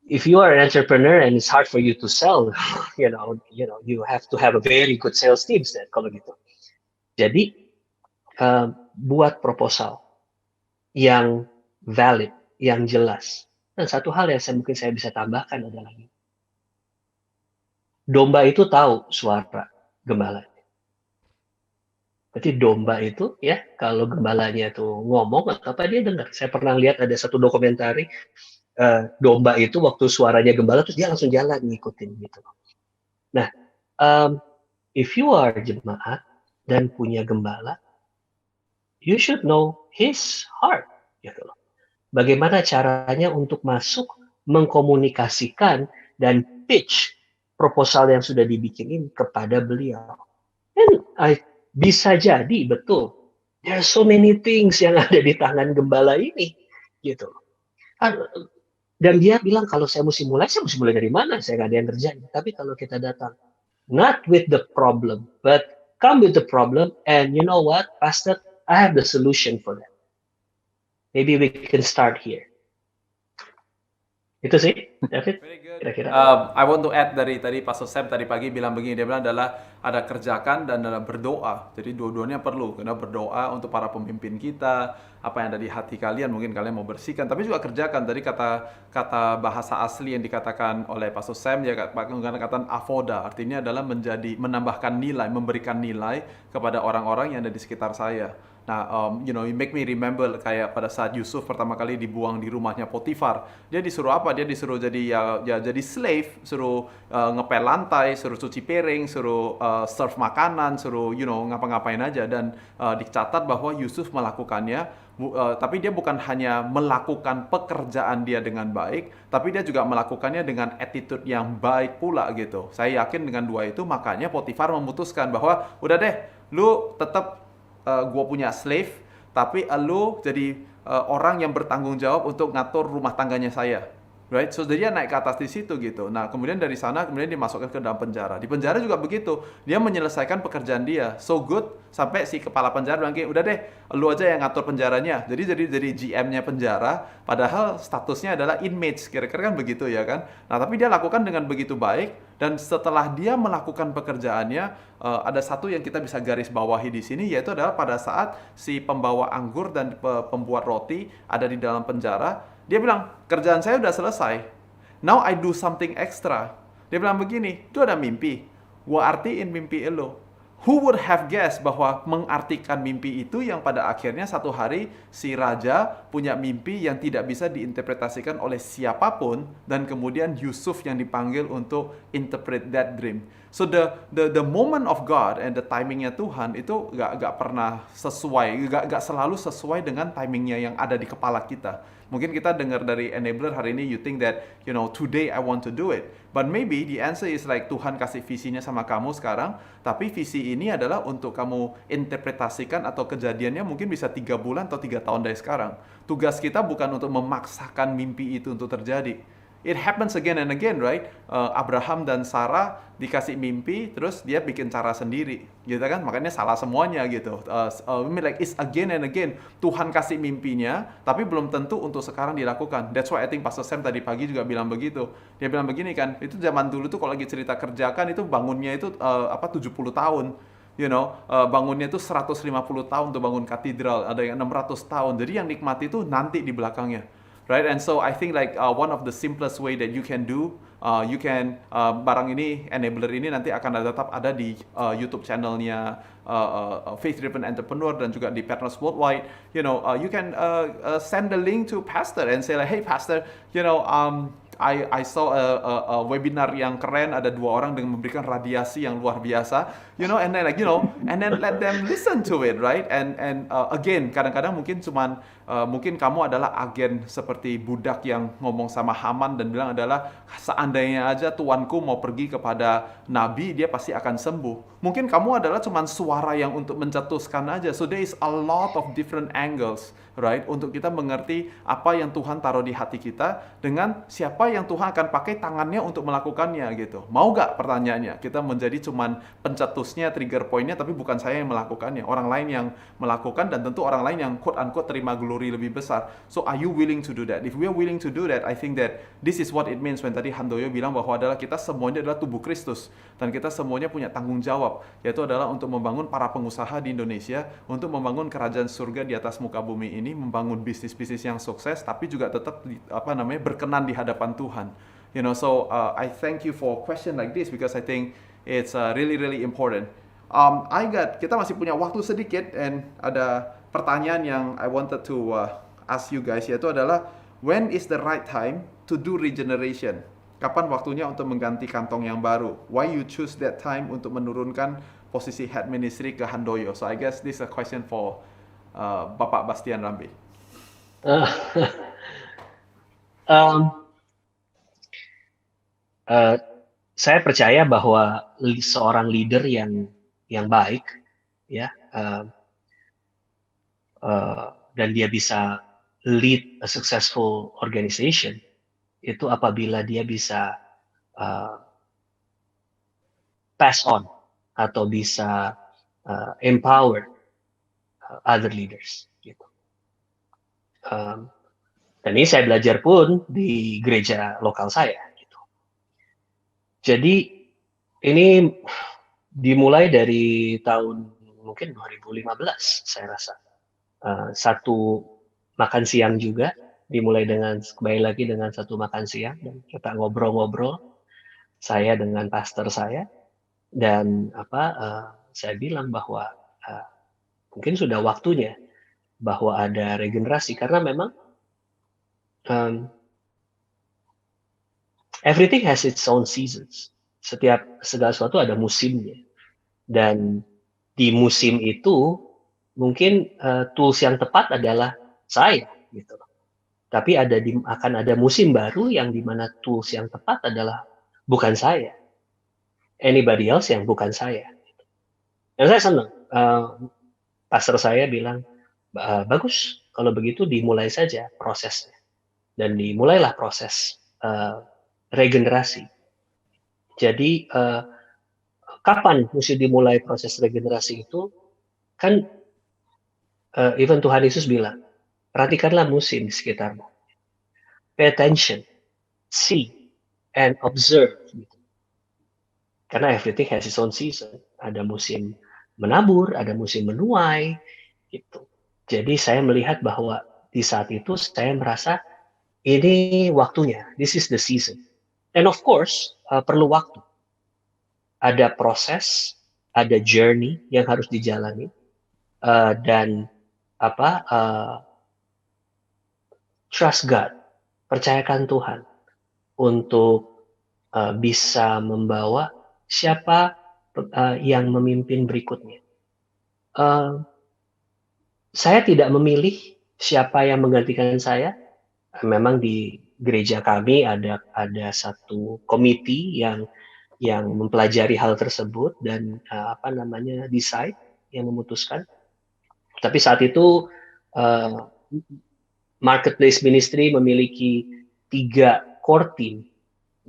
you are an entrepreneur and it's hard for you to sell, you have to have a very good sales teams then kalau gitu. Jadi buat proposal yang valid, yang jelas. Dan satu hal yang mungkin saya bisa tambahkan adalah ini. Domba itu tahu suara gembala. Berarti domba itu ya kalau gembalanya tuh ngomong atau apa dia dengar. Saya pernah lihat ada satu dokumentari domba itu waktu suaranya gembala terus dia langsung jalan ngikutin gitu. Nah, if you are jemaat dan punya gembala, you should know his heart gitu loh. Bagaimana caranya untuk masuk mengkomunikasikan dan pitch proposal yang sudah dibikinin kepada beliau. And bisa jadi betul. There are so many things yang ada di tangan gembala ini, gitu. Dan dia bilang kalau saya mesti mulai dari mana? Saya nggak ada yang kerjain. Tapi kalau kita datang, not with the problem, but come with the problem, and you know what, Pastor, I have the solution for that. Maybe we can start here. Itu sih, David. Kira-kira.
I want to add dari tadi Pastor Sam tadi pagi bilang begini, dia bilang adalah ada kerjakan dan ada berdoa. Jadi dua-duanya perlu, karena berdoa untuk para pemimpin kita, apa yang ada di hati kalian, mungkin kalian mau bersihkan, tapi juga kerjakan. Tadi kata bahasa asli yang dikatakan oleh Pastor Sam, dia menggunakan avoda, artinya adalah menambahkan nilai, memberikan nilai kepada orang-orang yang ada di sekitar saya. Nah, you make me remember kayak pada saat Yusuf pertama kali dibuang di rumahnya Potifar. Dia disuruh apa? Dia disuruh jadi slave, suruh ngepel lantai, suruh cuci piring, suruh serve makanan, suruh ngapa-ngapain aja. Dan dicatat bahwa Yusuf melakukannya, tapi dia bukan hanya melakukan pekerjaan dia dengan baik, tapi dia juga melakukannya dengan attitude yang baik pula gitu. Saya yakin dengan dua itu makanya Potifar memutuskan bahwa udah deh, lu tetap gue punya slave, tapi lu jadi orang yang bertanggung jawab untuk ngatur rumah tangganya saya, right? So dia naik ke atas di situ gitu. Nah kemudian dari sana kemudian dimasukkan ke dalam penjara. Di penjara juga begitu, dia menyelesaikan pekerjaan dia so good sampai si kepala penjara bilang, udah deh, lu aja yang ngatur penjaranya. Jadi GM-nya penjara, padahal statusnya adalah inmates, kira-kira kan begitu ya kan. Nah tapi dia lakukan dengan begitu baik. Dan setelah dia melakukan pekerjaannya, ada satu yang kita bisa garis bawahi di sini, yaitu adalah pada saat si pembawa anggur dan pembuat roti ada di dalam penjara, dia bilang, kerjaan saya udah selesai. Now I do something extra. Dia bilang begini, itu ada mimpi. Gua artiin mimpi lo. Who would have guessed bahwa mengartikan mimpi itu yang pada akhirnya satu hari si raja punya mimpi yang tidak bisa diinterpretasikan oleh siapapun, dan kemudian Yusuf yang dipanggil untuk interpret that dream. So the moment of God and the timingnya Tuhan itu gak pernah sesuai, gak selalu sesuai dengan timingnya yang ada di kepala kita. Mungkin kita dengar dari enabler hari ini, you think that, you know, today I want to do it. But maybe the answer is like Tuhan kasih visinya sama kamu sekarang, tapi visi ini adalah untuk kamu interpretasikan atau kejadiannya mungkin bisa 3 bulan atau 3 tahun dari sekarang. Tugas kita bukan untuk memaksakan mimpi itu untuk terjadi. It happens again and again, right? Abraham dan Sarah dikasih mimpi, terus dia bikin cara sendiri, gitu kan? Makanya salah semuanya gitu. I mean like it's again and again. Tuhan kasih mimpinya, tapi belum tentu untuk sekarang dilakukan. That's why I think Pastor Sam tadi pagi juga bilang begitu. Dia bilang begini kan, itu zaman dulu tuh kalau lagi cerita kerjakan itu bangunnya itu 70 tahun. You know, bangunnya itu 150 tahun untuk bangun katedral, ada yang 600 tahun. Jadi yang nikmati itu nanti di belakangnya. Right, and so I think like one of the simplest way that you can do, you can barang ini enabler ini nanti akan tetap ada di YouTube channelnya Faith Driven Entrepreneur dan juga di Partners Worldwide. You know, you can send the link to Pastor and say like, hey Pastor, you know, I saw a webinar yang keren, ada 2 orang dengan memberikan radiasi yang luar biasa, you know, and then like, you know, and then let them listen to it, right? And again, kadang-kadang mungkin cuman mungkin kamu adalah agen seperti budak yang ngomong sama Haman dan bilang adalah seandainya aja tuanku mau pergi kepada nabi, dia pasti akan sembuh. Mungkin kamu adalah cuman suara yang untuk mencetuskan aja. So there is a lot of different angles, right? Untuk kita mengerti apa yang Tuhan taruh di hati kita dengan siapa yang Tuhan akan pakai tangannya untuk melakukannya gitu. Mau gak pertanyaannya? Kita menjadi cuman pencetusnya, trigger pointnya, tapi bukan saya yang melakukannya. Orang lain yang melakukan dan tentu orang lain yang quote-unquote terima glory lebih besar. So are you willing to do that? If we are willing to do that, I think that this is what it means when tadi Handoyo bilang bahwa adalah kita semuanya adalah tubuh Kristus. Dan kita semuanya punya tanggung jawab, yaitu adalah untuk membangun para pengusaha di Indonesia, untuk membangun kerajaan surga di atas muka bumi ini, membangun bisnis-bisnis yang sukses, tapi juga tetap berkenan di hadapan Tuhan. You know, so I thank you for a question like this because I think it's really really important. Kita masih punya waktu sedikit and ada pertanyaan yang I wanted to ask you guys, yaitu adalah when is the right time to do regeneration? Kapan waktunya untuk mengganti kantong yang baru? Why you choose that time untuk menurunkan posisi head ministry ke Handoyo? So I guess this is a question for Bapak Bastian Rambe.
Saya percaya bahwa seorang leader yang baik, ya, dan dia bisa lead a successful organization itu apabila dia bisa pass on atau bisa empower other leaders gitu. Dan ini saya belajar pun di gereja lokal saya gitu. Jadi ini dimulai dari tahun mungkin 2015 saya rasa. Satu makan siang juga dimulai dengan kembali lagi dengan satu makan siang dan kita ngobrol-ngobrol saya dengan pastor saya dan saya bilang bahwa mungkin sudah waktunya bahwa ada regenerasi karena memang everything has its own seasons. Segala sesuatu ada musimnya dan di musim itu mungkin tools yang tepat adalah saya gitu. Tapi akan ada musim baru yang dimana tools yang tepat adalah bukan saya. Anybody else yang bukan saya. Dan saya senang. Pastor saya bilang, bagus kalau begitu dimulai saja prosesnya. Dan dimulailah proses regenerasi. Jadi kapan mesti dimulai proses regenerasi itu? Kan even Tuhan Yesus bilang, perhatikanlah musim di sekitarmu. Pay attention, see, and observe. Karena everything has its own season. Ada musim menabur, ada musim menuai. Gitu. Jadi saya melihat bahwa di saat itu saya merasa ini waktunya. This is the season. And of course, perlu waktu. Ada proses, ada journey yang harus dijalani. Dan trust God, percayakan Tuhan untuk bisa membawa siapa yang memimpin berikutnya. Saya tidak memilih siapa yang menggantikan saya. Memang di gereja kami ada satu komite yang mempelajari hal tersebut dan decide, yang memutuskan. Tapi saat itu Marketplace Ministry memiliki 3 core team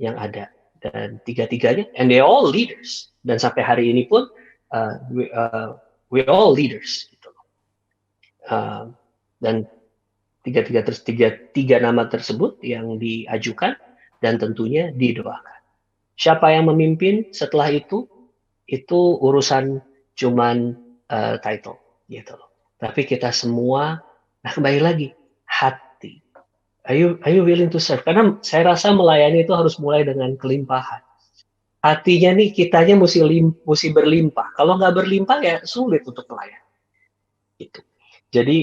yang ada, dan tiga-tiganya, and they all leaders, dan sampai hari ini pun we all leaders gitu. Dan tiga nama tersebut yang diajukan dan tentunya didoakan. Siapa yang memimpin setelah itu urusan cuman title gitu loh. Tapi kita semua, kembali lagi, hati. Are you willing to serve? Karena saya rasa melayani itu harus mulai dengan kelimpahan. Hatinya nih, kitanya mesti berlimpah. Kalau nggak berlimpah ya sulit untuk melayani. Gitu. Jadi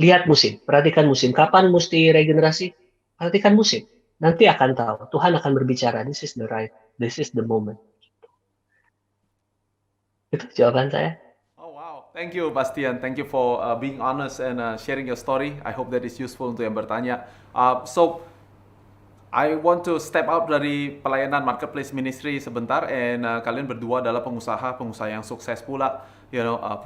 lihat musim, perhatikan musim. Kapan mesti regenerasi? Perhatikan musim. Nanti akan tahu. Tuhan akan berbicara. This is the moment. Itu jawaban saya.
Oh wow, thank you Bastian. Thank you for being honest and sharing your story. I hope that is useful untuk yang bertanya. So I want to step out dari pelayanan marketplace ministry sebentar, and kalian berdua adalah pengusaha yang sukses pula.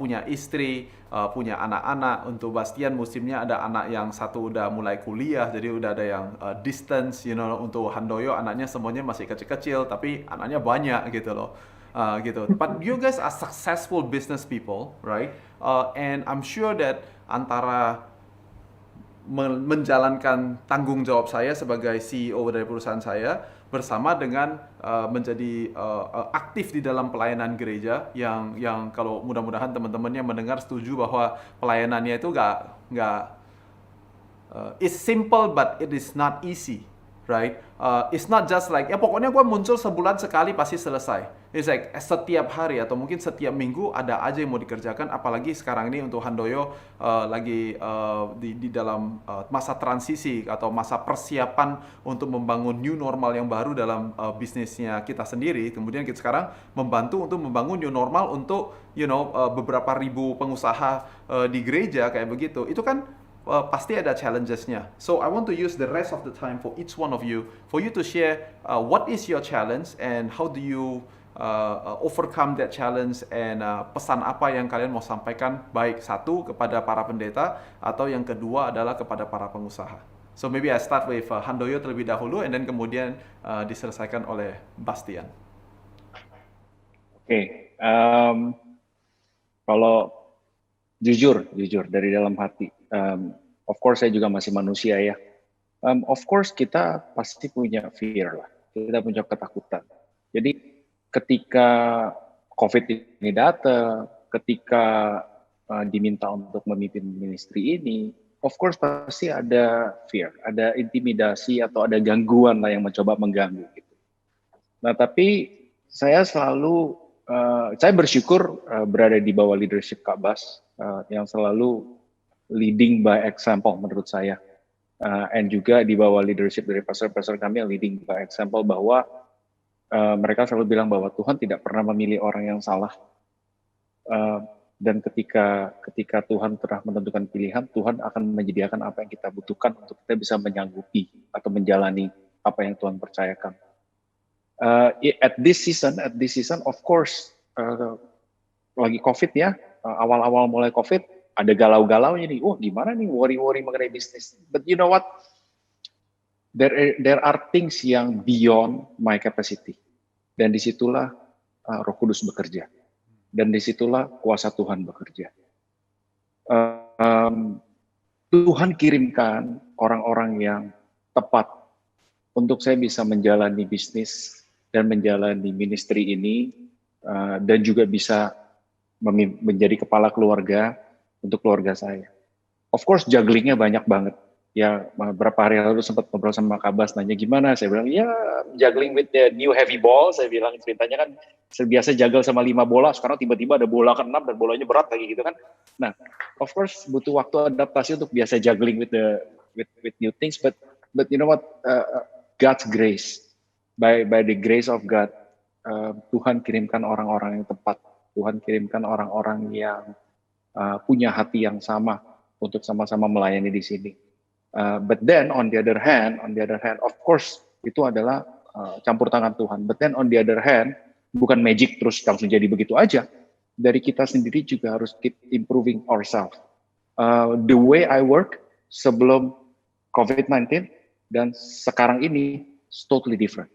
Punya istri, punya anak-anak. Untuk Bastian musimnya ada anak yang satu udah mulai kuliah, jadi udah ada yang distance. Untuk Handoyo anaknya semuanya masih kecil-kecil, tapi anaknya banyak gitu loh. Gitu. But you guys are successful business people, right? And I'm sure that antara menjalankan tanggung jawab saya sebagai CEO dari perusahaan saya bersama dengan menjadi aktif di dalam pelayanan gereja yang kalau mudah-mudahan teman-temannya mendengar setuju bahwa pelayanannya itu it's simple but it is not easy, right? It's not just like pokoknya gue muncul sebulan sekali pasti selesai. It's like setiap hari atau mungkin setiap minggu ada aja yang mau dikerjakan. Apalagi sekarang ini untuk Handoyo lagi di dalam masa transisi atau masa persiapan untuk membangun new normal yang baru dalam bisnisnya kita sendiri. Kemudian kita sekarang membantu untuk membangun new normal untuk beberapa ribu pengusaha di gereja kayak begitu. Itu kan pasti ada challenges-nya. So I want to use the rest of the time for each one of you, for you to share what is your challenge and how do you overcome that challenge, and pesan apa yang kalian mau sampaikan, baik satu kepada para pendeta atau yang kedua adalah kepada para pengusaha. So maybe I start with Handoyo terlebih dahulu, and then kemudian diselesaikan oleh Bastian.
Oke, kalau jujur dari dalam hati, of course saya juga masih manusia ya. Of course kita pasti punya fear lah, kita punya ketakutan. Jadi ketika COVID ini datang, ketika diminta untuk memimpin ministry ini, of course pasti ada fear, ada intimidasi atau ada gangguan lah yang mencoba mengganggu gitu. Nah tapi saya selalu, saya bersyukur berada di bawah leadership Kak Bas yang selalu leading by example menurut saya, and juga di bawah leadership dari pastor-pastor kami yang leading by example, bahwa mereka selalu bilang bahwa Tuhan tidak pernah memilih orang yang salah, dan ketika Tuhan telah menentukan pilihan, Tuhan akan menyediakan apa yang kita butuhkan untuk kita bisa menyanggupi atau menjalani apa yang Tuhan percayakan. At this season, of course, lagi COVID ya, awal-awal mulai COVID, ada galau-galaunya nih, gimana nih worry mengenai bisnis. But you know what? There are things yang beyond my capacity. Dan disitulah Roh Kudus bekerja. Dan disitulah kuasa Tuhan bekerja. Tuhan kirimkan orang-orang yang tepat untuk saya bisa menjalani bisnis dan menjalani ministry ini, dan juga bisa menjadi kepala keluarga untuk keluarga saya. Of course jugglingnya banyak banget. Ya, beberapa hari lalu sempat ngobrol sama Kak Bas, nanya gimana, saya bilang, ya juggling with the new heavy ball, saya bilang ceritanya kan, biasa juggle sama 5 bola, sekarang tiba-tiba ada bola ke-6 dan bolanya berat lagi gitu kan. Nah, of course butuh waktu adaptasi untuk biasa juggling with new things, but you know what, God's grace by the grace of God, Tuhan kirimkan orang-orang yang tepat. Tuhan kirimkan orang-orang yang punya hati yang sama untuk sama-sama melayani di sini. But then on the other hand, of course itu adalah campur tangan Tuhan. But then on the other hand, bukan magic terus langsung jadi begitu aja. Dari kita sendiri juga harus keep improving ourselves. The way I work sebelum COVID-19 dan sekarang ini is totally different.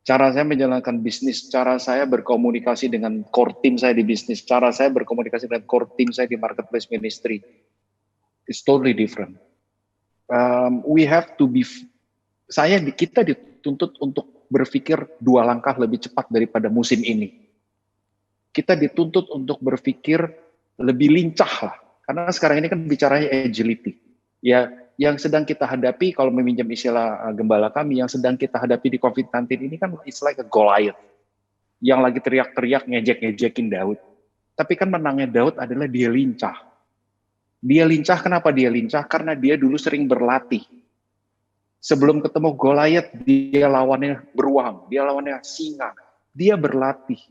Cara saya menjalankan bisnis, cara saya berkomunikasi dengan core team saya di bisnis, cara saya berkomunikasi dengan core team saya di marketplace ministry, is totally different. We have to be, kita dituntut untuk berpikir 2 langkah lebih cepat daripada musim ini. Kita dituntut untuk berpikir lebih lincah lah, karena sekarang ini kan bicaranya agility. Ya, yang sedang kita hadapi, kalau meminjam istilah gembala kami, yang sedang kita hadapi di COVID-19 ini kan it's like a Goliath, yang lagi teriak-teriak ngejek-ngejekin Daud. Tapi kan menangnya Daud adalah dia lincah. Dia lincah, kenapa dia lincah? Karena dia dulu sering berlatih. Sebelum ketemu Goliath, dia lawannya beruang, dia lawannya singa. Dia berlatih.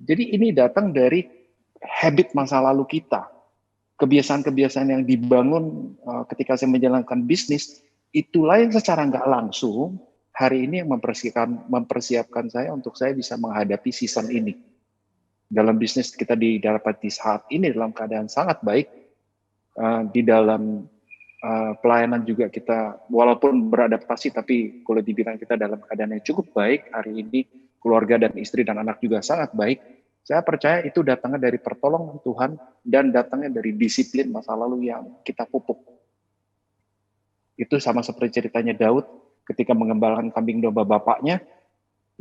Jadi ini datang dari habit masa lalu kita. Kebiasaan-kebiasaan yang dibangun ketika saya menjalankan bisnis, itulah yang secara nggak langsung hari ini yang mempersiapkan saya untuk saya bisa menghadapi season ini. Dalam bisnis kita didapati saat ini dalam keadaan sangat baik, di dalam pelayanan juga kita walaupun beradaptasi, tapi kalau dibilang kita dalam keadaan yang cukup baik hari ini, keluarga dan istri dan anak juga sangat baik. Saya percaya itu datangnya dari pertolongan Tuhan dan datangnya dari disiplin masa lalu yang kita pupuk. Itu sama seperti ceritanya Daud ketika mengembalakan kambing domba bapaknya,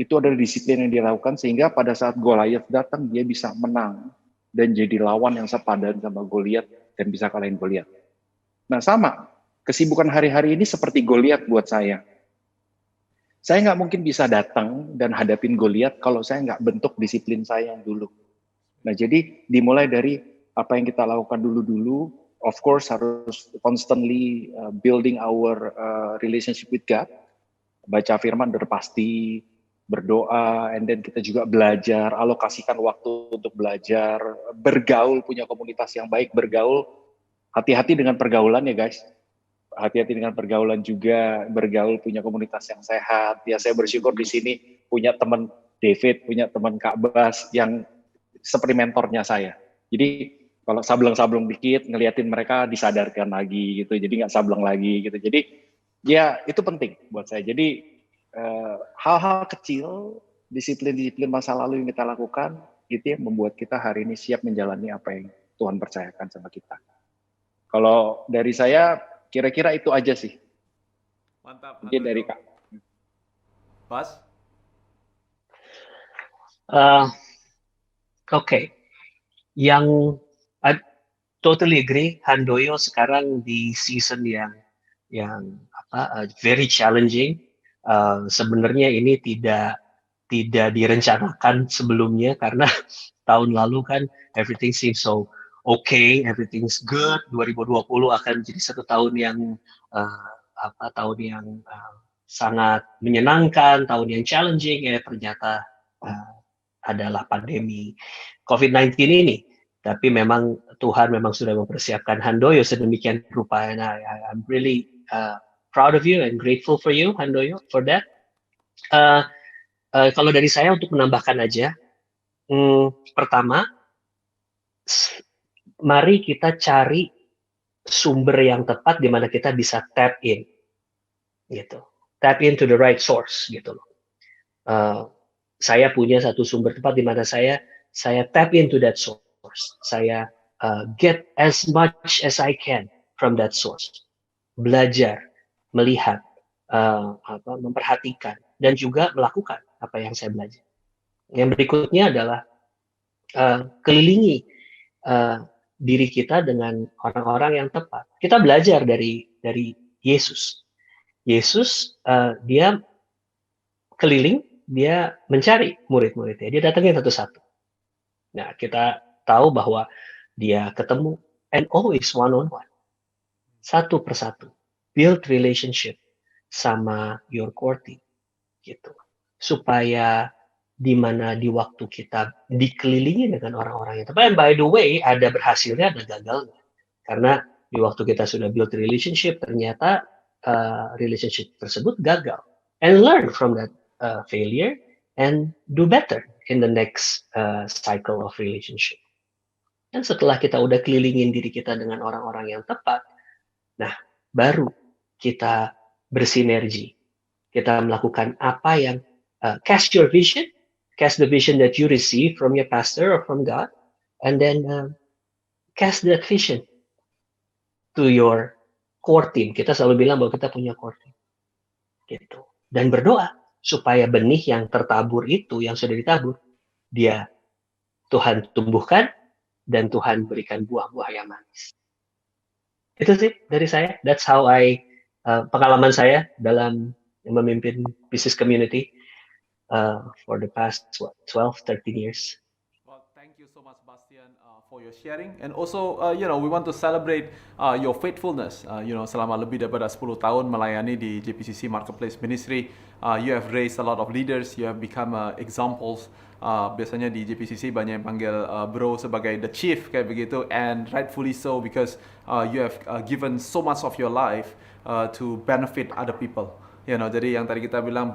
itu adalah disiplin yang dia lakukan sehingga pada saat Goliath datang dia bisa menang dan jadi lawan yang sepadan sama Goliath dan bisa kalahin Goliath. Nah sama, kesibukan hari-hari ini seperti Goliath buat saya. Saya nggak mungkin bisa datang dan hadapin Goliath kalau saya nggak bentuk disiplin saya yang dulu. Nah, jadi dimulai dari apa yang kita lakukan dulu-dulu, of course harus constantly building our relationship with God. Baca firman udah pasti, berdoa, and then kita juga belajar, alokasikan waktu untuk belajar, bergaul, punya komunitas yang baik, bergaul. Hati-hati dengan pergaulan ya guys. Hati-hati dengan pergaulan juga, bergaul, punya komunitas yang sehat. Ya saya bersyukur di sini punya teman David, punya teman Kak Bas yang seperti mentornya saya. Jadi kalau sableng-sableng dikit, ngeliatin mereka disadarkan lagi gitu, jadi nggak sableng lagi gitu. Jadi ya itu penting buat saya. Jadi hal-hal kecil, disiplin-disiplin masa lalu yang kita lakukan, itu yang membuat kita hari ini siap menjalani apa yang Tuhan percayakan sama kita. Kalau dari saya, kira-kira itu aja sih.
Mantap.
Mungkin dari Kak.
Bas?
Okay. Yang I totally agree, Handoyo sekarang di season yang very challenging. Sebenarnya ini tidak direncanakan sebelumnya karena tahun lalu kan everything seems so okay, everything's good. 2020 akan jadi satu tahun yang sangat menyenangkan, tahun yang challenging. Ternyata adalah pandemi COVID-19 ini. Tapi memang Tuhan memang sudah mempersiapkan Handoyo sedemikian rupa. And I'm really proud of you and grateful for you, Handoyo, for that. Kalau dari saya untuk menambahkan aja, pertama, mari kita cari sumber yang tepat di mana kita bisa tap in, gitu. Tap into the right source, gitu loh. Saya punya satu sumber tepat di mana saya tap into that source. Saya get as much as I can from that source. Belajar, melihat, memperhatikan, dan juga melakukan apa yang saya belajar. Yang berikutnya adalah kelilingi diri kita dengan orang-orang yang tepat. Kita belajar dari Yesus. Yesus dia keliling, dia mencari murid-muridnya. Dia datangin satu-satu. Nah, kita tahu bahwa dia ketemu and always one-on-one. Satu persatu. Build relationship sama your core team. Gitu. supaya di mana di waktu kita dikelilingi dengan orang-orang yang tepat. And by the way, ada berhasilnya, ada gagalnya. Karena di waktu kita sudah build relationship, ternyata relationship tersebut gagal. And learn from that failure and do better in the next cycle of relationship. Dan setelah kita udah kelilingin diri kita dengan orang-orang yang tepat, nah baru kita bersinergi. Kita melakukan apa yang cast your vision, cast the vision that you receive from your pastor or from God, and then cast that vision to your core team. Kita selalu bilang bahwa kita punya core team. Gitu. Dan berdoa supaya benih yang tertabur itu, yang sudah ditabur, dia Tuhan tumbuhkan dan Tuhan berikan buah-buah yang manis. Itu sih dari saya. That's how pengalaman saya dalam memimpin business community for the past 12-13 years.
Well, thank you so much, Bastian, for your sharing. And also, we want to celebrate your faithfulness. Selama lebih daripada 10 tahun melayani di JPCC Marketplace Ministry, you have raised a lot of leaders. You have become examples. Biasanya di JPCC banyak yang panggil bro sebagai the chief kayak begitu, and rightfully so because you have given so much of your life to benefit other people. Jadi yang tadi kita bilang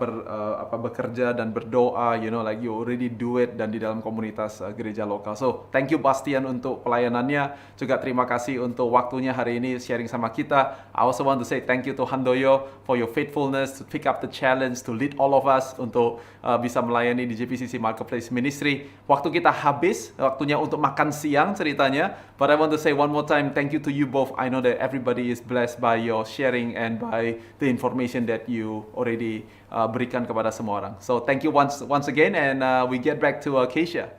bekerja dan berdoa, like you already do it, dan di dalam komunitas gereja lokal. So, thank you Bastian untuk pelayanannya. Juga terima kasih untuk waktunya hari ini sharing sama kita. I also want to say thank you to Handoyo for your faithfulness to pick up the challenge to lead all of us untuk bisa melayani di JPCC Marketplace Ministry. Waktu kita habis, waktunya untuk makan siang ceritanya. But I want to say one more time, thank you to you both. I know that everybody is blessed by your sharing and by the information that you already berikan kepada semua orang. So thank you once again, and we get back to Keisha.